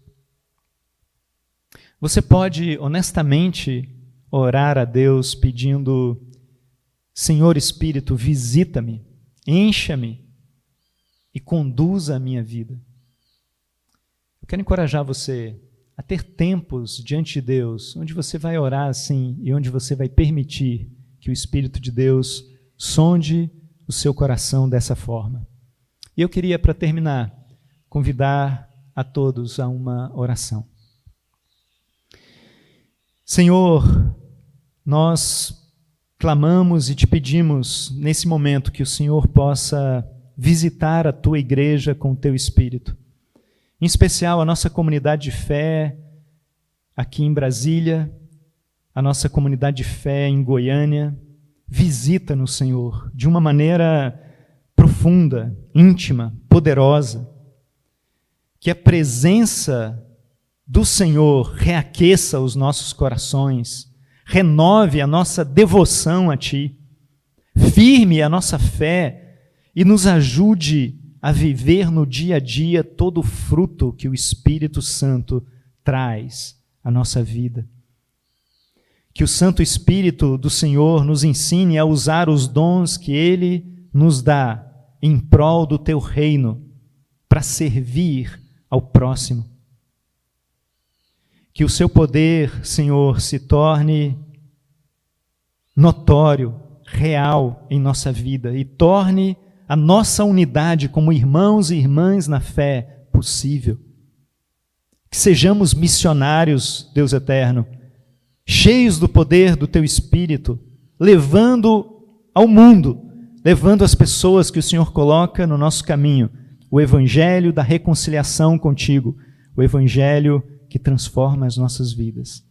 Você pode honestamente orar a Deus pedindo: Senhor Espírito, visita-me, encha-me e conduza a minha vida. Eu quero encorajar você a ter tempos diante de Deus, onde você vai orar assim e onde você vai permitir que o Espírito de Deus sonde o seu coração dessa forma. E eu queria, para terminar, convidar a todos a uma oração. Senhor, nós clamamos e te pedimos nesse momento que o Senhor possa visitar a tua igreja com o teu Espírito. Em especial a nossa comunidade de fé aqui em Brasília, a nossa comunidade de fé em Goiânia. Visita-nos, Senhor, de uma maneira profunda, íntima, poderosa. Que a presença do Senhor reaqueça os nossos corações, renove a nossa devoção a Ti, firme a nossa fé e nos ajude a viver no dia a dia todo o fruto que o Espírito Santo traz à nossa vida. Que o Santo Espírito do Senhor nos ensine a usar os dons que Ele nos dá em prol do Teu reino, para servir ao próximo. Que o Seu poder, Senhor, se torne notório, real em nossa vida e torne a nossa unidade como irmãos e irmãs na fé possível. Que sejamos missionários, Deus eterno, cheios do poder do Teu Espírito, levando ao mundo, levando as pessoas que o Senhor coloca no nosso caminho, o Evangelho da reconciliação contigo, o Evangelho que transforma as nossas vidas.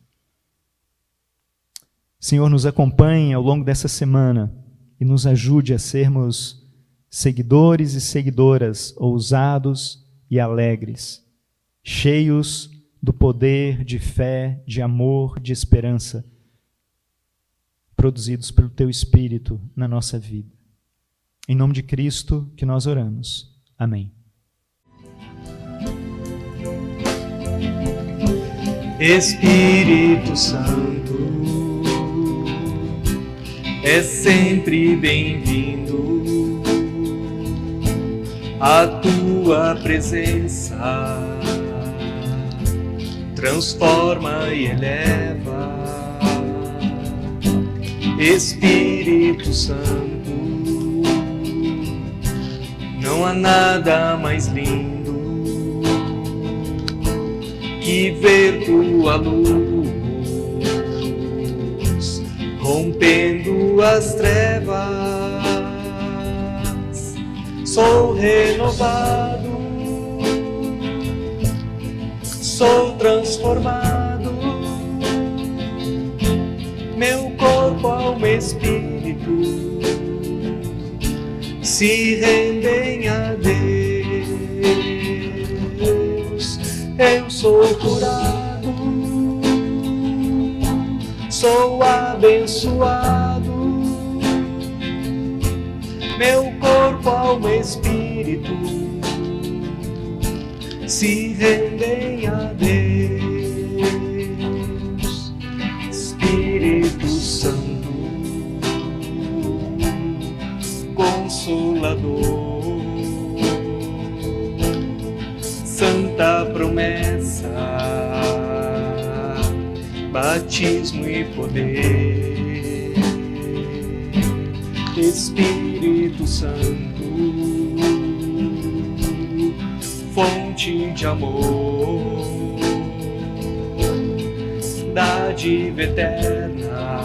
Senhor, nos acompanhe ao longo dessa semana e nos ajude a sermos seguidores e seguidoras ousados e alegres, cheios do poder, de fé, de amor, de esperança, produzidos pelo Teu Espírito na nossa vida. Em nome de Cristo que nós oramos. Amém. Espírito Santo, é sempre bem-vindo. A tua presença transforma e eleva. Espírito Santo, não há nada mais lindo que ver tua luz rompendo as trevas. Sou renovado, sou transformado, meu corpo, alma e espírito se rendem a Deus. Eu sou curado, sou abençoado, meu corpo, alma e espírito se rendem a Deus. Espírito Santo, Consolador, santa promessa, batismo e poder. Espírito Santo, fonte de amor, dádiva eterna,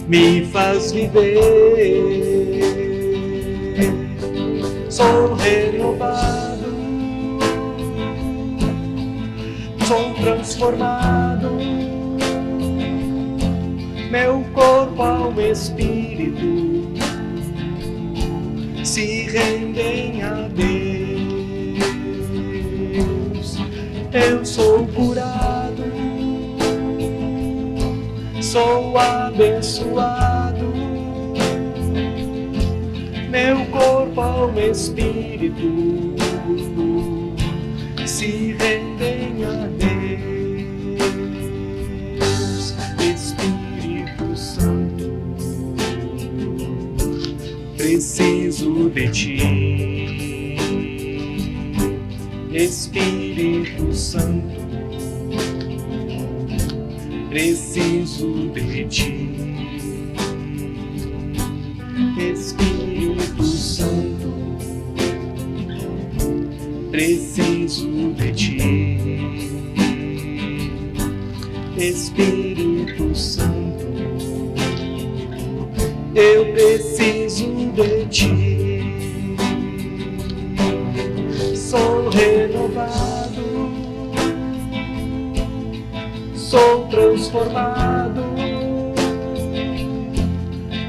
me faz viver. Sou renovado, sou transformado, meu corpo, alma e espírito se rendem a Deus. Eu sou curado, sou abençoado, meu corpo, alma e espírito se rendem a Deus. Espírito Santo, preciso de ti. Espírito Santo, preciso de ti. Espírito Santo, preciso de ti. Espírito Santo, eu preciso de ti. Sou renovado, sou transformado,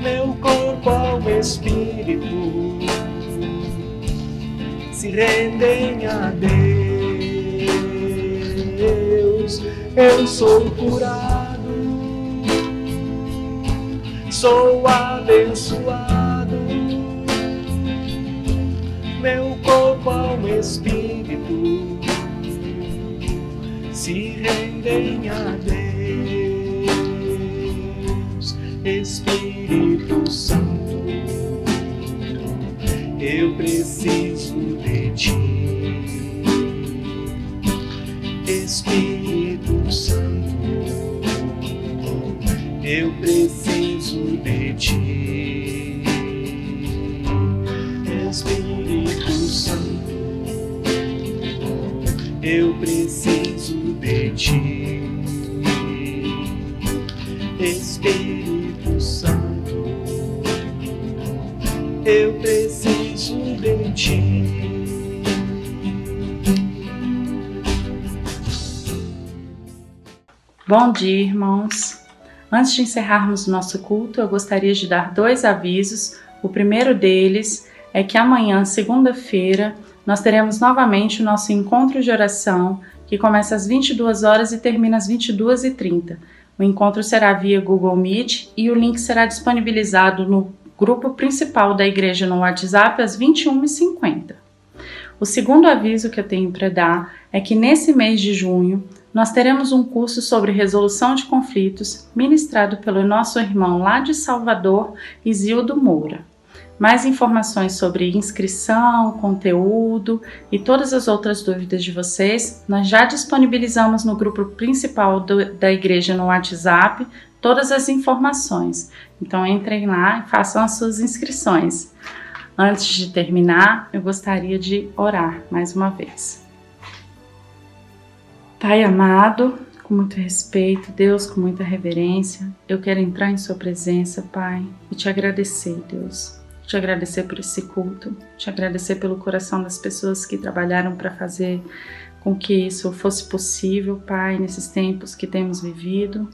meu corpo, alma e espírito se rendem a Deus. Eu sou curado, sou abençoado, meu corpo, alma e espírito se rendem a Deus. Espírito Santo, eu preciso de ti. Espírito Santo, eu preciso de ti. Espírito Santo, eu preciso de ti. Espírito Santo, eu preciso de ti. Bom dia, irmãos. Antes de encerrarmos o nosso culto, eu gostaria de dar 2 avisos. O primeiro deles é que amanhã, segunda-feira, nós teremos novamente o nosso encontro de oração, que começa às 22 horas e termina às 22h30. O encontro será via Google Meet e o link será disponibilizado no grupo principal da igreja no WhatsApp às 21h50. O segundo aviso que eu tenho para dar é que nesse mês de junho nós teremos um curso sobre resolução de conflitos ministrado pelo nosso irmão lá de Salvador, Isildo Moura. Mais informações sobre inscrição, conteúdo e todas as outras dúvidas de vocês, nós já disponibilizamos no grupo principal da igreja no WhatsApp todas as informações. Então entrem lá e façam as suas inscrições. Antes de terminar, eu gostaria de orar mais uma vez. Pai amado, com muito respeito, Deus, com muita reverência, eu quero entrar em sua presença, Pai, e te agradecer, Deus. Te agradecer por esse culto, te agradecer pelo coração das pessoas que trabalharam para fazer com que isso fosse possível, Pai, nesses tempos que temos vivido.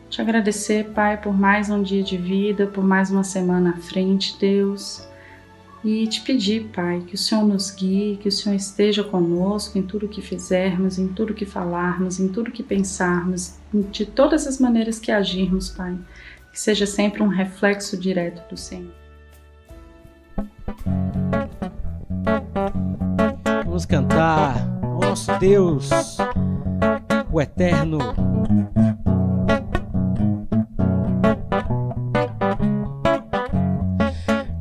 Te agradecer, Pai, por mais um dia de vida, por mais uma semana à frente, Deus. E te pedir, Pai, que o Senhor nos guie, que o Senhor esteja conosco em tudo que fizermos, em tudo que falarmos, em tudo que pensarmos, de todas as maneiras que agirmos, Pai. Que seja sempre um reflexo direto do Senhor. Vamos cantar ao nosso Deus, o Eterno.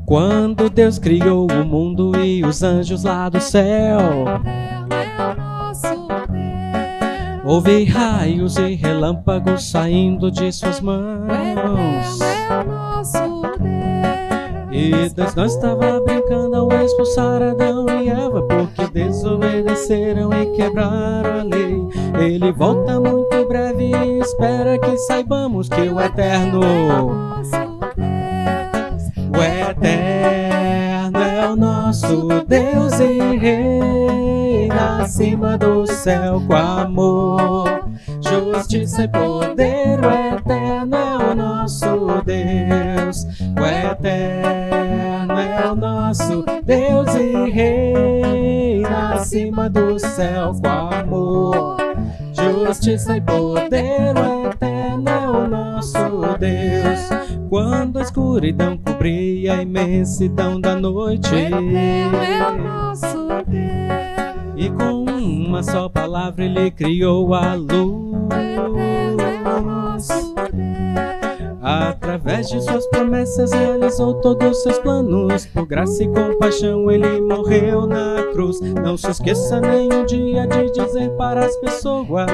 Quando Deus criou o mundo e os anjos lá do céu, houve raios e relâmpagos saindo de suas mãos. E Deus não estava brincando ao expulsar Adão e Eva, porque desobedeceram e quebraram a lei. Ele volta muito breve e espera que saibamos que o Eterno é o nosso Deus e reina acima do céu com amor, justiça e poder. O Eterno é o nosso Deus, o Eterno é o nosso Deus e reina acima do céu com amor, justiça e poder. O Eterno é o nosso Deus. Quando a escuridão cobria a imensidão da noite, e com uma só palavra ele criou a luz. Através de suas promessas realizou todos os seus planos. Por graça e compaixão ele morreu na cruz. Não se esqueça nenhum dia de dizer para as pessoas: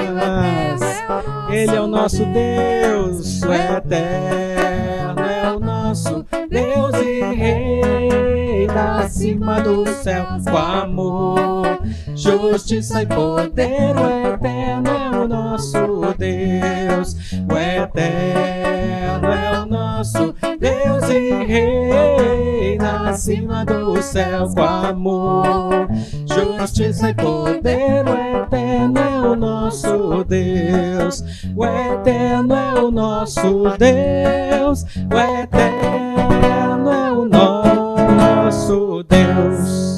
Ele é o nosso Deus, o Eterno é o nosso Deus e reina acima do céu com amor, justiça e poder. O Eterno é o nosso Deus, o Eterno é o nosso Deus e reina acima do céu com amor, justiça e poder. O Eterno é o nosso Deus, o Eterno é o nosso Deus, o Eterno é o nosso Deus.